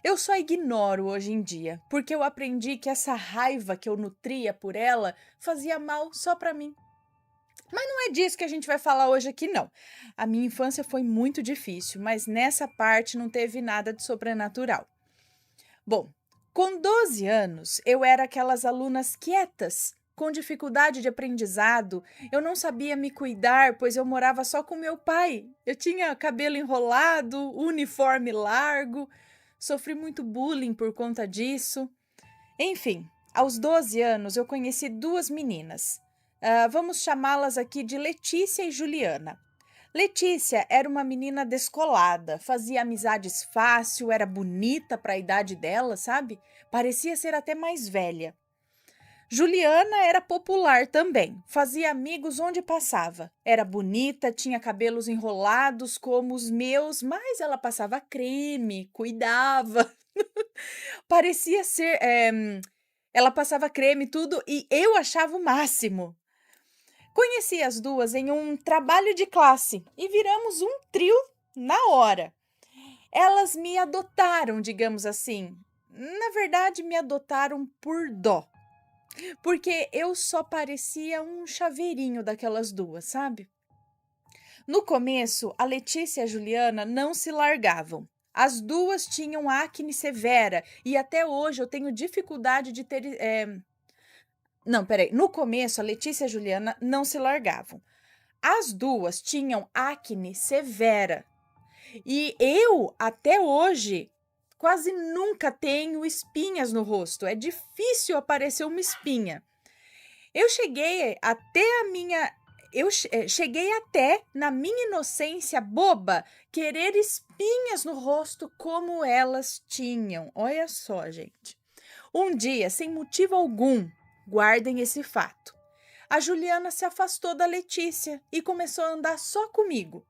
S1: Eu só ignoro hoje em dia, porque eu aprendi que essa raiva que eu nutria por ela fazia mal só para mim. Mas não é disso que a gente vai falar hoje aqui, não. A minha infância foi muito difícil, mas nessa parte não teve nada de sobrenatural. Bom, com 12 anos, eu era aquelas alunas quietas, com dificuldade de aprendizado. Eu não sabia me cuidar, pois eu morava só com meu pai. Eu tinha cabelo enrolado, uniforme largo. Sofri muito bullying por conta disso. Enfim, aos 12 anos eu conheci duas meninas. Vamos chamá-las aqui de Letícia e Juliana. Letícia era uma menina descolada, fazia amizades fácil, era bonita para a idade dela, sabe? Parecia ser até mais velha. Juliana era popular também, fazia amigos onde passava. Era bonita, tinha cabelos enrolados como os meus, mas ela passava creme, cuidava. Parecia ser. Ela passava creme e tudo e eu achava o máximo. Conheci as duas em um trabalho de classe e viramos um trio na hora. Elas me adotaram, digamos assim. Na verdade, me adotaram por dó, porque eu só parecia um chaveirinho daquelas duas, sabe? No começo, a Letícia e a Juliana não se largavam. As duas tinham acne severa e até hoje eu tenho dificuldade de ter. Não, peraí. No começo, a Letícia e a Juliana não se largavam. As duas tinham acne severa. E eu, até hoje, quase nunca tenho espinhas no rosto. É difícil aparecer uma espinha. Eu cheguei até a minha. Cheguei até, na minha inocência boba, querer espinhas no rosto como elas tinham. Olha só, gente. Um dia, sem motivo algum, guardem esse fato. A Juliana se afastou da Letícia e começou a andar só comigo.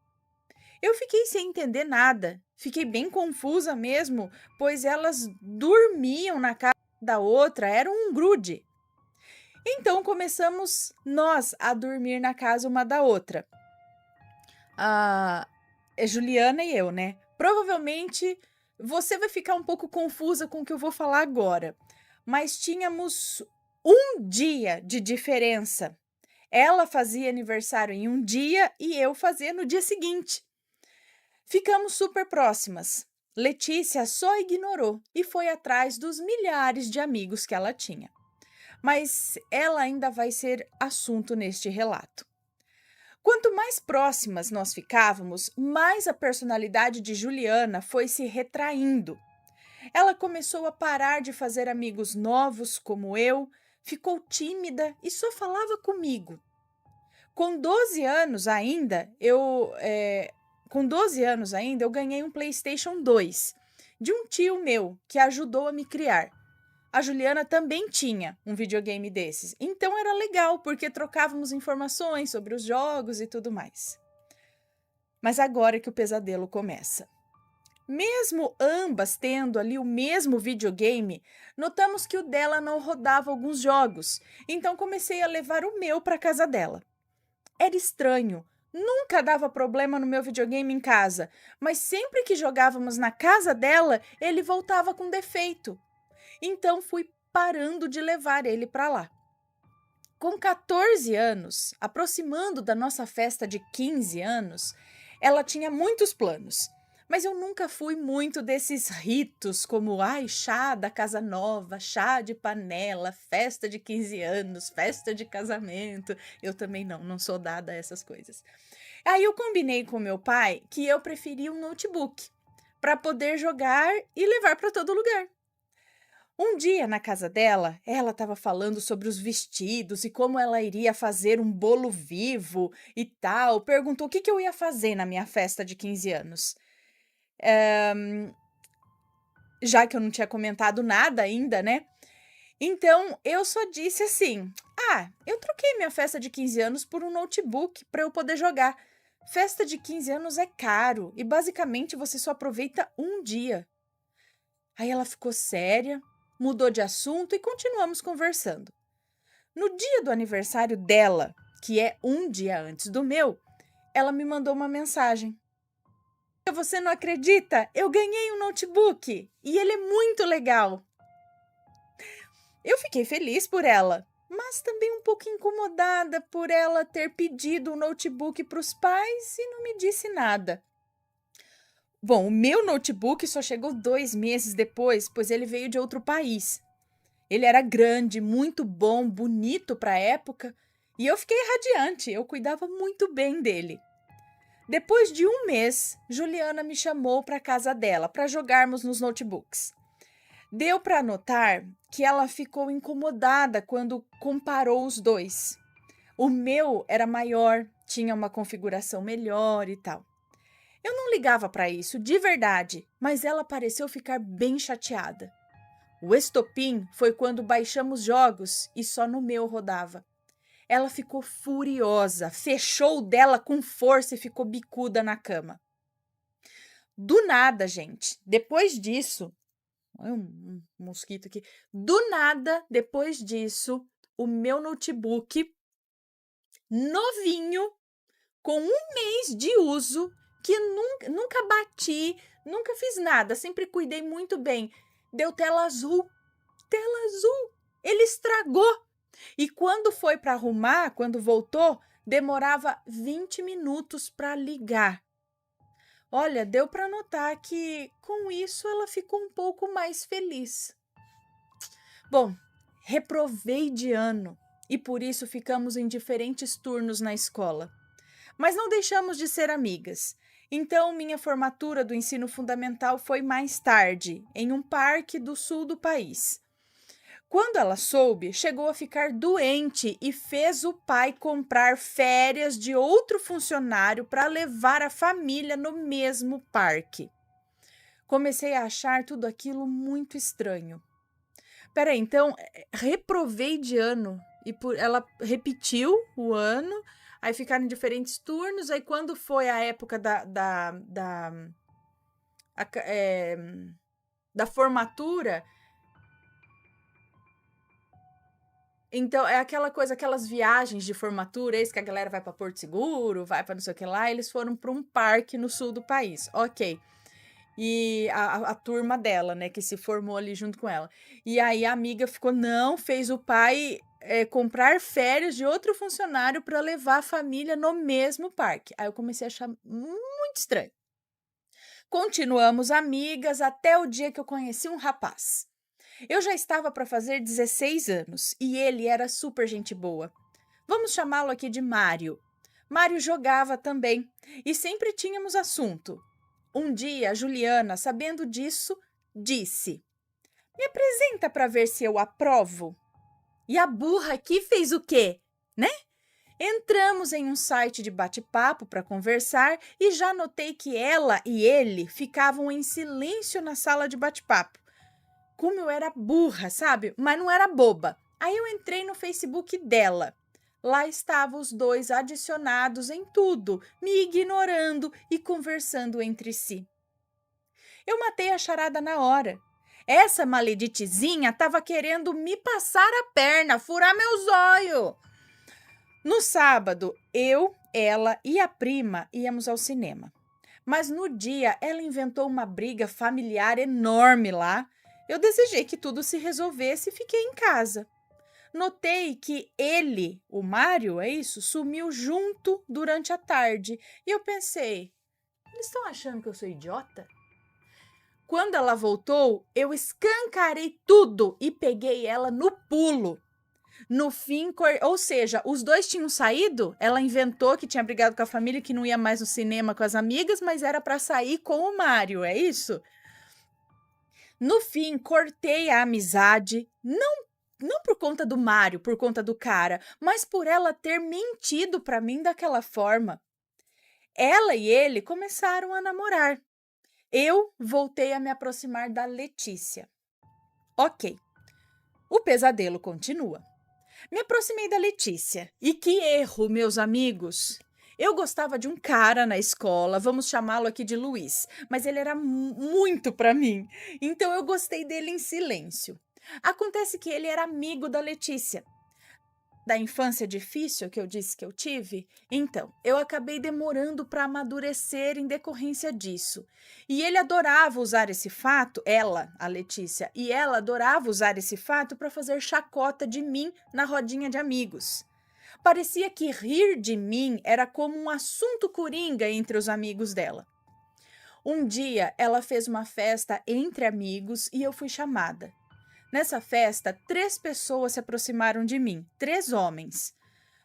S1: Eu fiquei sem entender nada, fiquei bem confusa mesmo, pois elas dormiam na casa da outra, era um grude. Então começamos nós a dormir na casa uma da outra. É Juliana e eu, né? Provavelmente você vai ficar um pouco confusa com o que eu vou falar agora, mas tínhamos um dia de diferença. Ela fazia aniversário em um dia e eu fazia no dia seguinte. Ficamos super próximas. Letícia só ignorou e foi atrás dos milhares de amigos que ela tinha. Mas ela ainda vai ser assunto neste relato. Quanto mais próximas nós ficávamos, mais a personalidade de Juliana foi se retraindo. Ela começou a parar de fazer amigos novos como eu, ficou tímida e só falava comigo. Com 12 anos ainda, eu ganhei um PlayStation 2 de um tio meu que ajudou a me criar. A Juliana também tinha um videogame desses, então era legal porque trocávamos informações sobre os jogos e tudo mais. Mas agora que o pesadelo começa. Mesmo ambas tendo ali o mesmo videogame, notamos que o dela não rodava alguns jogos, então comecei a levar o meu para casa dela. Era estranho, nunca dava problema no meu videogame em casa, mas sempre que jogávamos na casa dela, ele voltava com defeito. Então fui parando de levar ele para lá. Com 14 anos, aproximando da nossa festa de 15 anos, ela tinha muitos planos. Mas eu nunca fui muito desses ritos como, ai, chá da casa nova, chá de panela, festa de 15 anos, festa de casamento. Eu também não sou dada a essas coisas. Aí eu combinei com meu pai que eu preferia um notebook para poder jogar e levar para todo lugar. Um dia na casa dela, ela estava falando sobre os vestidos e como ela iria fazer um bolo vivo e tal. Perguntou o que eu ia fazer na minha festa de 15 anos. Já que eu não tinha comentado nada ainda, né? Então eu só disse assim: ah, eu troquei minha festa de 15 anos por um notebook para eu poder jogar. Festa de 15 anos é caro e basicamente você só aproveita um dia. Aí ela ficou séria, mudou de assunto e continuamos conversando. No dia do aniversário dela, que é um dia antes do meu, ela me mandou uma mensagem. Você não acredita? Eu ganhei um notebook e ele é muito legal. Eu fiquei feliz por ela, mas também um pouco incomodada por ela ter pedido um notebook para os pais e não me disse nada. Bom, o meu notebook só chegou 2 meses depois, pois ele veio de outro país. Ele era grande, muito bom, bonito para a época, e eu fiquei radiante, eu cuidava muito bem dele. Depois de 1 mês, Juliana me chamou para a casa dela para jogarmos nos notebooks. Deu para notar que ela ficou incomodada quando comparou os dois. O meu era maior, tinha uma configuração melhor e tal. Eu não ligava para isso, de verdade, mas ela pareceu ficar bem chateada. O estopim foi quando baixamos jogos e só no meu rodava. Ela ficou furiosa, fechou o dela com força e ficou bicuda na cama. Do nada, gente, depois disso, um mosquito aqui. Do nada, depois disso, o meu notebook novinho, com 1 mês de uso, que nunca bati, nunca fiz nada, sempre cuidei muito bem. Deu tela azul. Tela azul. Ele estragou. E quando foi para arrumar, quando voltou, demorava 20 minutos para ligar. Olha, deu para notar que com isso ela ficou um pouco mais feliz. Bom, reprovei de ano e por isso ficamos em diferentes turnos na escola. Mas não deixamos de ser amigas. Então, minha formatura do ensino fundamental foi mais tarde, em um parque do sul do país. Quando ela soube, chegou a ficar doente e fez o pai comprar férias de outro funcionário para levar a família no mesmo parque. Comecei a achar tudo aquilo muito estranho. Peraí, então, reprovei de ano e ela repetiu o ano, aí ficaram em diferentes turnos, aí quando foi a época da formatura. Então, é aquela coisa, aquelas viagens de formatura, que a galera vai para Porto Seguro, vai para não sei o que lá, eles foram para um parque no sul do país, ok. E a turma dela, né, que se formou ali junto com ela. E aí a amiga ficou, não, fez o pai comprar férias de outro funcionário para levar a família no mesmo parque. Aí eu comecei a achar muito estranho. Continuamos amigas até o dia que eu conheci um rapaz. Eu já estava para fazer 16 anos e ele era super gente boa. Vamos chamá-lo aqui de Mário. Mário jogava também e sempre tínhamos assunto. Um dia, a Juliana, sabendo disso, disse: me apresenta para ver se eu aprovo. E a burra aqui fez o quê, né? Entramos em um site de bate-papo para conversar e já notei que ela e ele ficavam em silêncio na sala de bate-papo. Como eu era burra, sabe? Mas não era boba. Aí eu entrei no Facebook dela. Lá estavam os dois adicionados em tudo, me ignorando e conversando entre si. Eu matei a charada na hora. Essa maleditezinha estava querendo me passar a perna, furar meu zóio. No sábado, eu, ela e a prima íamos ao cinema. Mas no dia, ela inventou uma briga familiar enorme lá. Eu desejei que tudo se resolvesse e fiquei em casa. Notei que ele, o Mário, sumiu junto durante a tarde. E eu pensei, Eles estão achando que eu sou idiota? Quando ela voltou, eu escancarei tudo e peguei ela no pulo. No fim, ou seja, os dois tinham saído, ela inventou que tinha brigado com a família, que não ia mais no cinema com as amigas, mas era para sair com o Mário, é isso? No fim, cortei a amizade, não por conta do Mário, por conta do cara, mas por ela ter mentido para mim daquela forma. Ela e ele começaram a namorar. Eu voltei a me aproximar da Letícia. Ok, o pesadelo continua. Me aproximei da Letícia. E que erro, meus amigos! Eu gostava de um cara na escola, vamos chamá-lo aqui de Luiz, mas ele era muito para mim, então eu gostei dele em silêncio. Acontece que ele era amigo da Letícia. Da infância difícil que eu disse que eu tive, então, eu acabei demorando para amadurecer em decorrência disso. E ele adorava usar esse fato, ela, a Letícia, e ela adorava usar esse fato para fazer chacota de mim na rodinha de amigos. Parecia que rir de mim era como um assunto coringa entre os amigos dela. Um dia, ela fez uma festa entre amigos e eu fui chamada. Nessa festa, 3 pessoas se aproximaram de mim, 3 homens.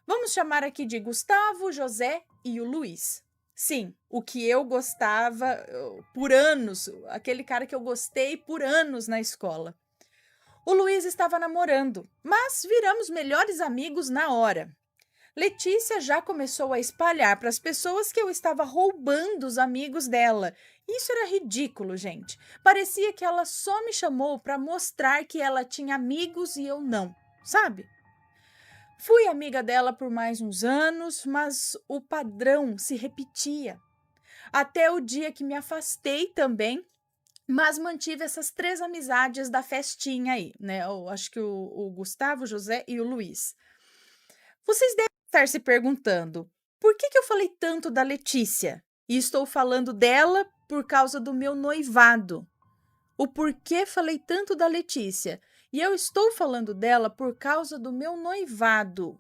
S1: Vamos chamar aqui de Gustavo, José e o Luiz. Sim, o que eu gostava por anos, aquele cara que eu gostei por anos na escola. O Luiz estava namorando, mas viramos melhores amigos na hora. Letícia já começou a espalhar para as pessoas que eu estava roubando os amigos dela. Isso era ridículo, gente. Parecia que ela só me chamou para mostrar que ela tinha amigos e eu não, sabe? Fui amiga dela por mais uns anos, mas o padrão se repetia. Até o dia que me afastei também, mas mantive essas 3 amizades da festinha aí, né? Eu acho que o Gustavo, o José e o Luiz. Vocês devem estar se perguntando, por que eu falei tanto da Letícia? E estou falando dela por causa do meu noivado. O porquê falei tanto da Letícia? E eu estou falando dela por causa do meu noivado,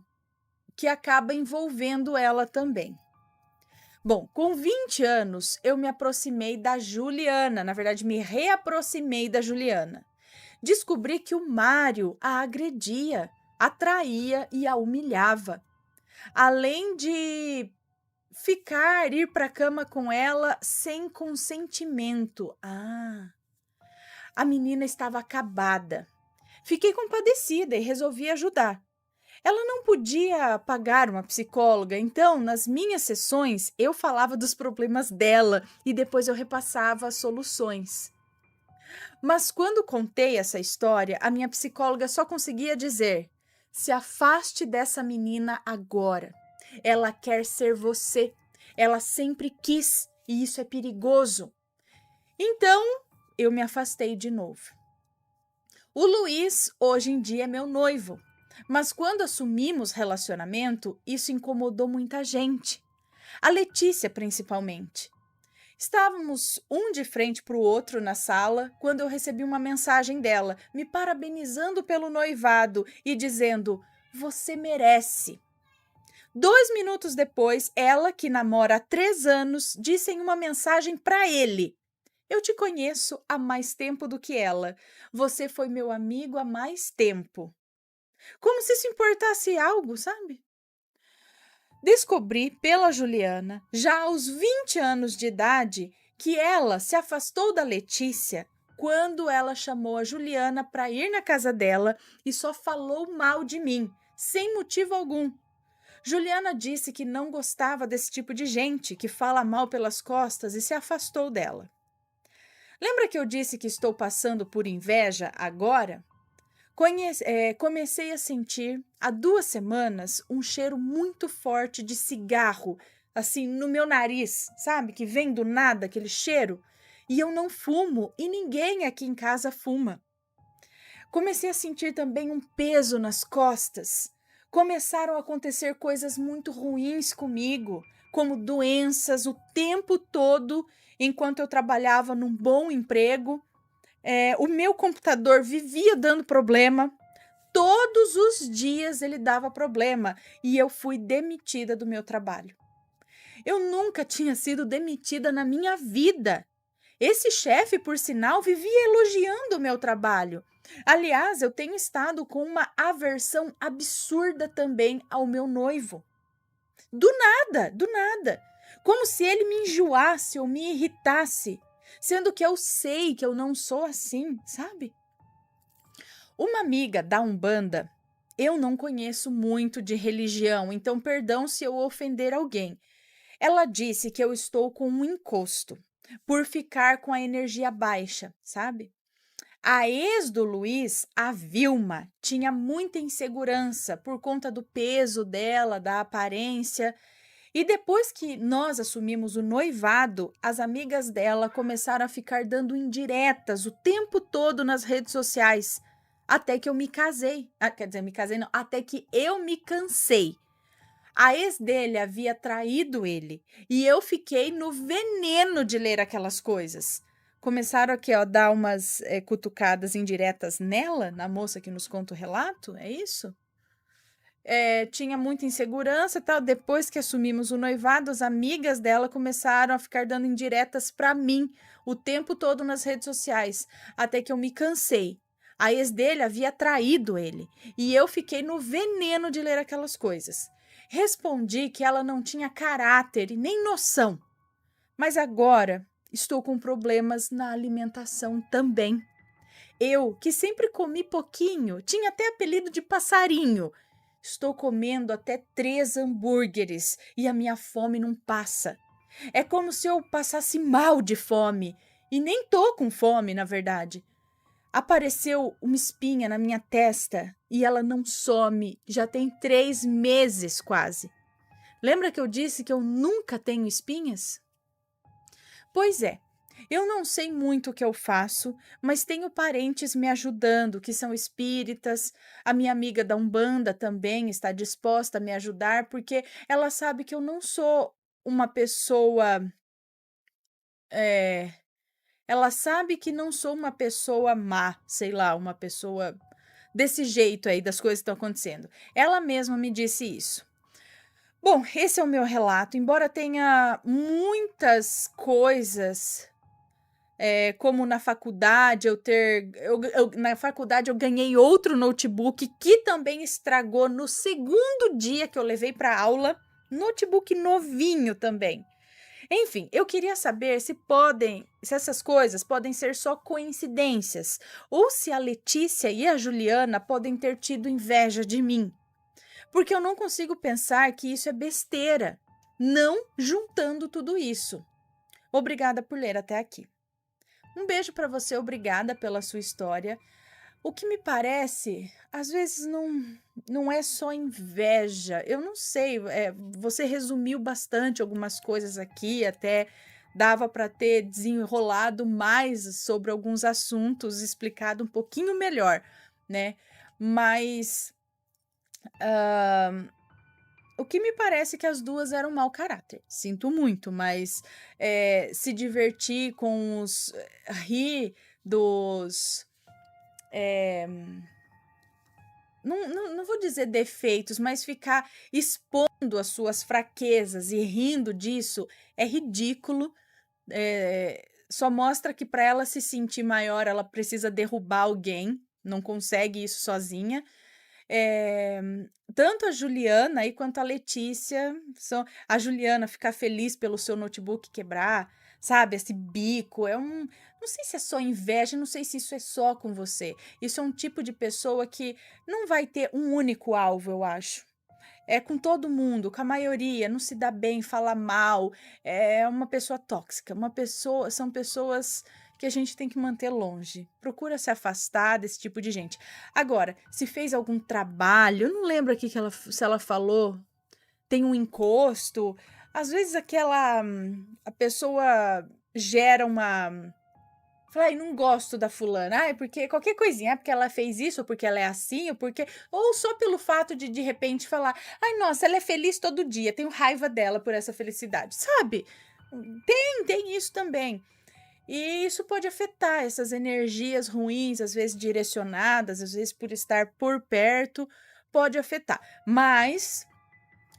S1: que acaba envolvendo ela também. Bom, com 20 anos, eu me aproximei da Juliana, na verdade, me reaproximei da Juliana. Descobri que o Mário a agredia, a traía e a humilhava. Além de ir para a cama com ela sem consentimento. A menina estava acabada. Fiquei compadecida e resolvi ajudar. Ela não podia pagar uma psicóloga, então, nas minhas sessões, eu falava dos problemas dela e depois eu repassava as soluções. Mas quando contei essa história, a minha psicóloga só conseguia dizer: se afaste dessa menina agora. Ela quer ser você. Ela sempre quis e isso é perigoso. Então, eu me afastei de novo. O Luiz, hoje em dia, é meu noivo. Mas quando assumimos relacionamento, isso incomodou muita gente. A Letícia, principalmente. Estávamos um de frente para o outro na sala quando eu recebi uma mensagem dela, me parabenizando pelo noivado e dizendo: você merece. 2 minutos depois, ela, que namora há 3 anos, disse em uma mensagem para ele: eu te conheço há mais tempo do que ela. Você foi meu amigo há mais tempo. Como se isso importasse algo, sabe? Descobri pela Juliana, já aos 20 anos de idade, que ela se afastou da Letícia quando ela chamou a Juliana para ir na casa dela e só falou mal de mim, sem motivo algum. Juliana disse que não gostava desse tipo de gente que fala mal pelas costas e se afastou dela. Lembra que eu disse que estou passando por inveja agora? Comecei a sentir há 2 semanas um cheiro muito forte de cigarro, assim, no meu nariz, sabe? Que vem do nada, aquele cheiro. E eu não fumo e ninguém aqui em casa fuma. Comecei a sentir também um peso nas costas. Começaram a acontecer coisas muito ruins comigo, como doenças o tempo todo, enquanto eu trabalhava num bom emprego. O meu computador vivia dando problema. Todos os dias ele dava problema e eu fui demitida do meu trabalho. Eu nunca tinha sido demitida na minha vida. Esse chefe, por sinal, vivia elogiando o meu trabalho. Aliás, eu tenho estado com uma aversão absurda também ao meu noivo. Do nada, do nada. Como se ele me enjoasse ou me irritasse, sendo que eu sei que eu não sou assim, sabe? Uma amiga da Umbanda, eu não conheço muito de religião, então perdão se eu ofender alguém. Ela disse que eu estou com um encosto, por ficar com a energia baixa, sabe? A ex do Luiz, a Vilma, tinha muita insegurança por conta do peso dela, da aparência. E depois que nós assumimos o noivado, as amigas dela começaram a ficar dando indiretas o tempo todo nas redes sociais, até que eu me casei. Quer dizer, me casei não, até que eu me cansei. A ex dele havia traído ele e eu fiquei no veneno de ler aquelas coisas. Começaram aqui, ó, dar umas cutucadas indiretas nela, na moça que nos conta o relato, é isso? Tinha muita insegurança e tal. Depois que assumimos o noivado, as amigas dela começaram a ficar dando indiretas para mim o tempo todo nas redes sociais, até que eu me cansei. A ex dele havia traído ele e eu fiquei no veneno de ler aquelas coisas. Respondi que ela não tinha caráter e nem noção, mas agora estou com problemas na alimentação também. Eu, que sempre comi pouquinho, tinha até apelido de passarinho. Estou comendo até 3 hambúrgueres e a minha fome não passa. É como se eu passasse mal de fome. E nem tô com fome, na verdade. Apareceu uma espinha na minha testa e ela não some. Já tem 3 meses quase. Lembra que eu disse que eu nunca tenho espinhas? Pois é. Eu não sei muito o que eu faço, mas tenho parentes me ajudando, que são espíritas. A minha amiga da Umbanda também está disposta a me ajudar, porque ela sabe que eu não sou uma pessoa. é, Ela sabe que não sou uma pessoa má, sei lá, uma pessoa desse jeito aí das coisas que estão acontecendo. Ela mesma me disse isso. Bom, esse é o meu relato. Embora tenha muitas coisas como na faculdade na faculdade eu ganhei outro notebook que também estragou no segundo dia que eu levei para aula, notebook novinho também. Enfim, eu queria saber se essas coisas podem ser só coincidências, ou se a Letícia e a Juliana podem ter tido inveja de mim, porque eu não consigo pensar que isso é besteira, não juntando tudo isso. Obrigada por ler até aqui. Um beijo para você, obrigada pela sua história. O que me parece, às vezes não é só inveja. Eu não sei, você resumiu bastante algumas coisas aqui, até dava para ter desenrolado mais sobre alguns assuntos, explicado um pouquinho melhor, né? Mas o que me parece é que as duas eram mau caráter. Sinto muito, mas se divertir com os. Rir dos. Não vou dizer defeitos, mas ficar expondo as suas fraquezas e rindo disso é ridículo. Só mostra que para ela se sentir maior, ela precisa derrubar alguém, não consegue isso sozinha. É, tanto a Juliana aí quanto a Letícia a Juliana ficar feliz pelo seu notebook quebrar, sabe? Esse bico não sei se é só inveja, não sei se isso é só com você. Isso é um tipo de pessoa que não vai ter um único alvo, eu acho. É com todo mundo, com a maioria, não se dá bem, fala mal, é uma pessoa tóxica, são pessoas que a gente tem que manter longe. Procura se afastar desse tipo de gente. Agora, se fez algum trabalho, eu não lembro aqui se ela falou, tem um encosto, às vezes a pessoa gera uma. Falei, não gosto da fulana. Porque qualquer coisinha, porque ela fez isso, ou porque ela é assim, ou só pelo fato de repente falar, nossa, ela é feliz todo dia, tenho raiva dela por essa felicidade, sabe? Tem isso também. E isso pode afetar essas energias ruins, às vezes direcionadas, às vezes por estar por perto, pode afetar. Mas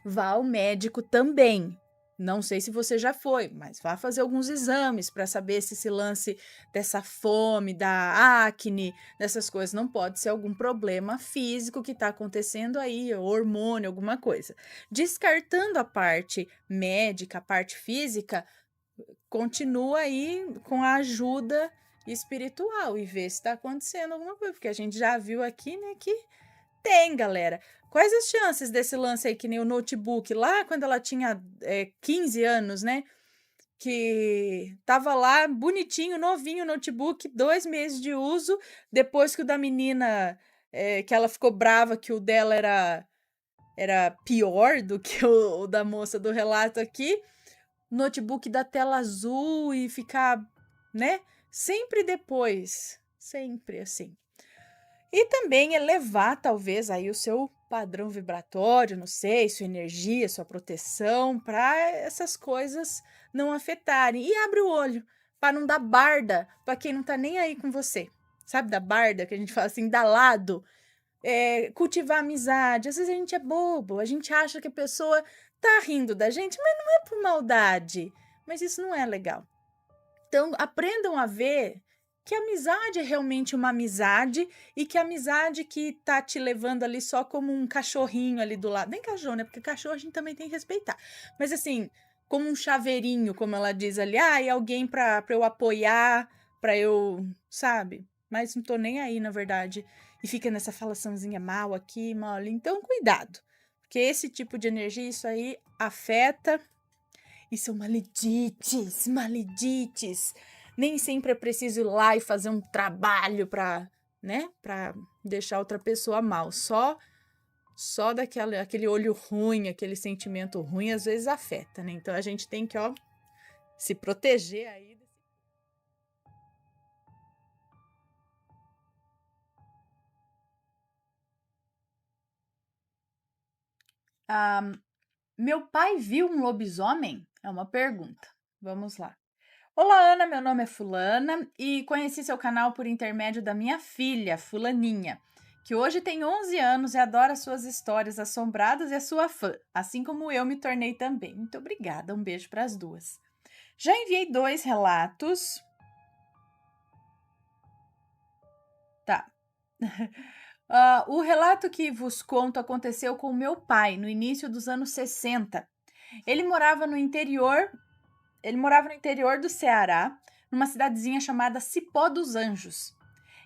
S1: vá ao médico também, Não sei se você já foi, mas vá fazer alguns exames para saber se esse lance dessa fome, da acne, dessas coisas não pode ser algum problema físico que está acontecendo aí, hormônio, alguma coisa. Descartando a parte médica, a parte física, continua aí com a ajuda espiritual e vê se está acontecendo alguma coisa, porque a gente já viu aqui, né, que tem, galera. Quais as chances desse lance aí, que nem o notebook, lá quando ela tinha 15 anos, né? Que tava lá bonitinho, novinho o notebook, 2 meses de uso, depois que o da menina, que ela ficou brava que o dela era pior do que o da moça do relato aqui, notebook da tela azul e ficar, né? Sempre depois, sempre assim. E também elevar, talvez, aí o seu padrão vibratório, não sei, sua energia, sua proteção, para essas coisas não afetarem. E abre o olho, para não dar barda para quem não tá nem aí com você. Sabe da barda, que a gente fala assim, dá lado? Cultivar amizade. Às vezes a gente é bobo, a gente acha que a pessoa tá rindo da gente, mas não é por maldade. Mas isso não é legal. Então, aprendam a ver que a amizade é realmente uma amizade e que a amizade que tá te levando ali só como um cachorrinho ali do lado, nem cachorro, né? Porque cachorro a gente também tem que respeitar. Mas assim, como um chaveirinho, como ela diz ali, e alguém pra eu apoiar, pra eu, sabe? Mas não tô nem aí, na verdade. E fica nessa falaçãozinha mal aqui, mal ali. Então, cuidado. Porque esse tipo de energia, isso aí afeta. E são maledites, maledites. Nem sempre é preciso ir lá e fazer um trabalho para, né, para deixar outra pessoa mal. Só aquele olho ruim, aquele sentimento ruim, às vezes afeta, né? Então a gente tem que, se proteger aí. Ah, meu pai viu um lobisomem? É uma pergunta. Vamos lá. Olá, Ana, meu nome é Fulana e conheci seu canal por intermédio da minha filha, Fulaninha, que hoje tem 11 anos e adora suas histórias assombradas e é sua fã, assim como eu me tornei também. Muito obrigada, um beijo para as duas. Já enviei 2 relatos. Tá. O relato que vos conto aconteceu com meu pai no início dos anos 60. Ele morava no interior Ele morava no interior do Ceará, numa cidadezinha chamada Cipó dos Anjos.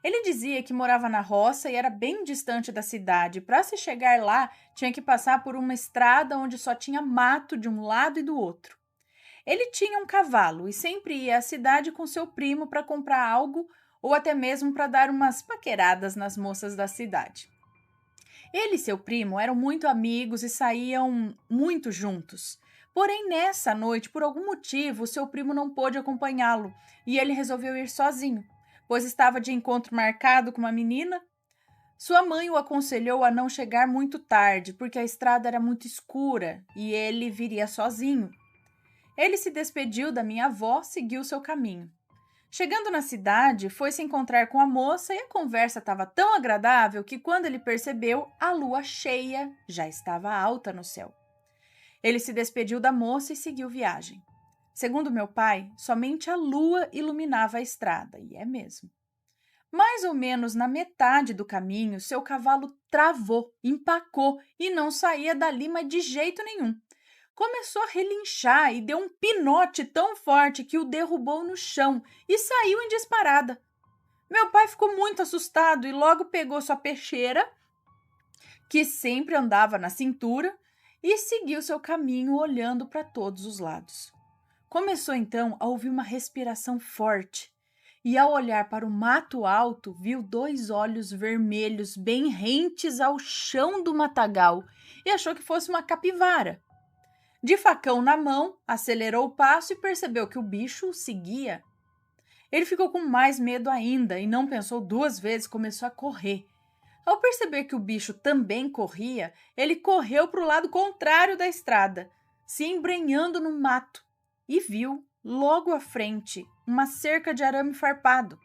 S1: Ele dizia que morava na roça e era bem distante da cidade. Para se chegar lá, tinha que passar por uma estrada onde só tinha mato de um lado e do outro. Ele tinha um cavalo e sempre ia à cidade com seu primo para comprar algo ou até mesmo para dar umas paqueradas nas moças da cidade. Ele e seu primo eram muito amigos e saíam muito juntos. Porém, nessa noite, por algum motivo, seu primo não pôde acompanhá-lo e ele resolveu ir sozinho, pois estava de encontro marcado com uma menina. Sua mãe o aconselhou a não chegar muito tarde, porque a estrada era muito escura e ele viria sozinho. Ele se despediu da minha avó, seguiu seu caminho. Chegando na cidade, foi se encontrar com a moça e a conversa estava tão agradável que, quando ele percebeu, a lua cheia já estava alta no céu. Ele se despediu da moça e seguiu viagem. Segundo meu pai, somente a lua iluminava a estrada, e é mesmo. Mais ou menos na metade do caminho, seu cavalo travou, empacou e não saía dali, mas de jeito nenhum. Começou a relinchar e deu um pinote tão forte que o derrubou no chão e saiu em disparada. Meu pai ficou muito assustado e logo pegou sua peixeira, que sempre andava na cintura, e seguiu seu caminho olhando para todos os lados. Começou então a ouvir uma respiração forte e, ao olhar para o mato alto, viu 2 olhos vermelhos bem rentes ao chão do matagal e achou que fosse uma capivara. De facão na mão, acelerou o passo e percebeu que o bicho o seguia. Ele ficou com mais medo ainda e não pensou 2 vezes, começou a correr. Ao perceber que o bicho também corria, ele correu para o lado contrário da estrada, se embrenhando no mato, e viu, logo à frente, uma cerca de arame farpado.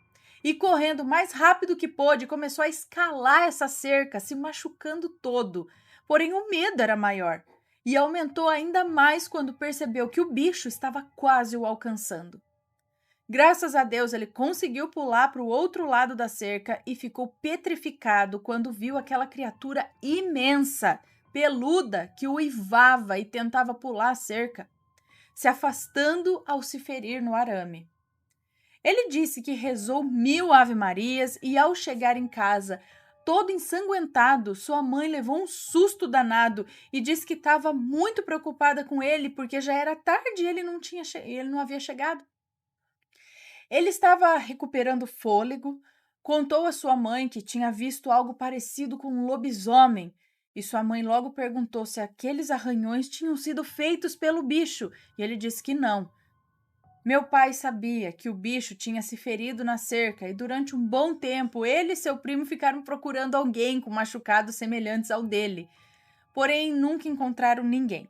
S1: E, correndo mais rápido que pôde, começou a escalar essa cerca, se machucando todo. Porém, o medo era maior. e aumentou ainda mais quando percebeu que o bicho estava quase o alcançando. Graças a Deus, ele conseguiu pular para o outro lado da cerca e ficou petrificado quando viu aquela criatura imensa, peluda, que uivava e tentava pular a cerca, se afastando ao se ferir no arame. Ele disse que rezou 1000 ave-marias e, ao chegar em casa, todo ensanguentado, sua mãe levou um susto danado e disse que estava muito preocupada com ele porque já era tarde e ele não havia chegado. Ele estava recuperando fôlego, contou à sua mãe que tinha visto algo parecido com um lobisomem, e sua mãe logo perguntou se aqueles arranhões tinham sido feitos pelo bicho, e ele disse que não. Meu pai sabia que o bicho tinha se ferido na cerca e durante um bom tempo ele e seu primo ficaram procurando alguém com machucados semelhantes ao dele, porém nunca encontraram ninguém.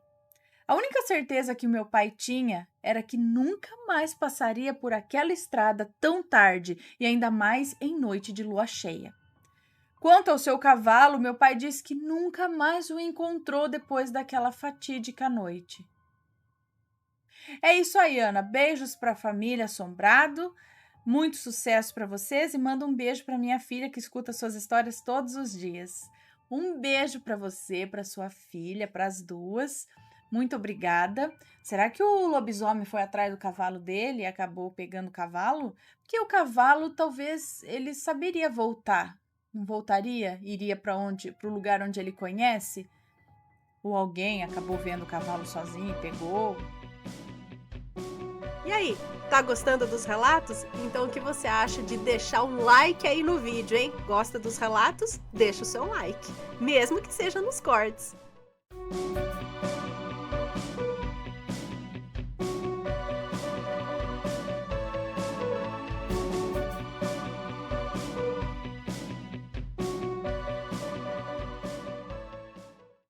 S1: A única certeza que o meu pai tinha era que nunca mais passaria por aquela estrada tão tarde e ainda mais em noite de lua cheia. Quanto ao seu cavalo, meu pai disse que nunca mais o encontrou depois daquela fatídica noite. É isso aí, Ana. Beijos para a família Assombrado. Muito sucesso para vocês e manda um beijo para minha filha que escuta suas histórias todos os dias. Um beijo para você, para sua filha, para as duas. Muito obrigada. Será que o lobisomem foi atrás do cavalo dele e acabou pegando o cavalo? Porque o cavalo talvez ele saberia voltar. Não voltaria? Iria para o lugar onde ele conhece? Ou alguém acabou vendo o cavalo sozinho e pegou?
S2: E aí, tá gostando dos relatos? Então o que você acha de deixar um like aí no vídeo, hein? Gosta dos relatos? Deixa o seu like, mesmo que seja nos cortes.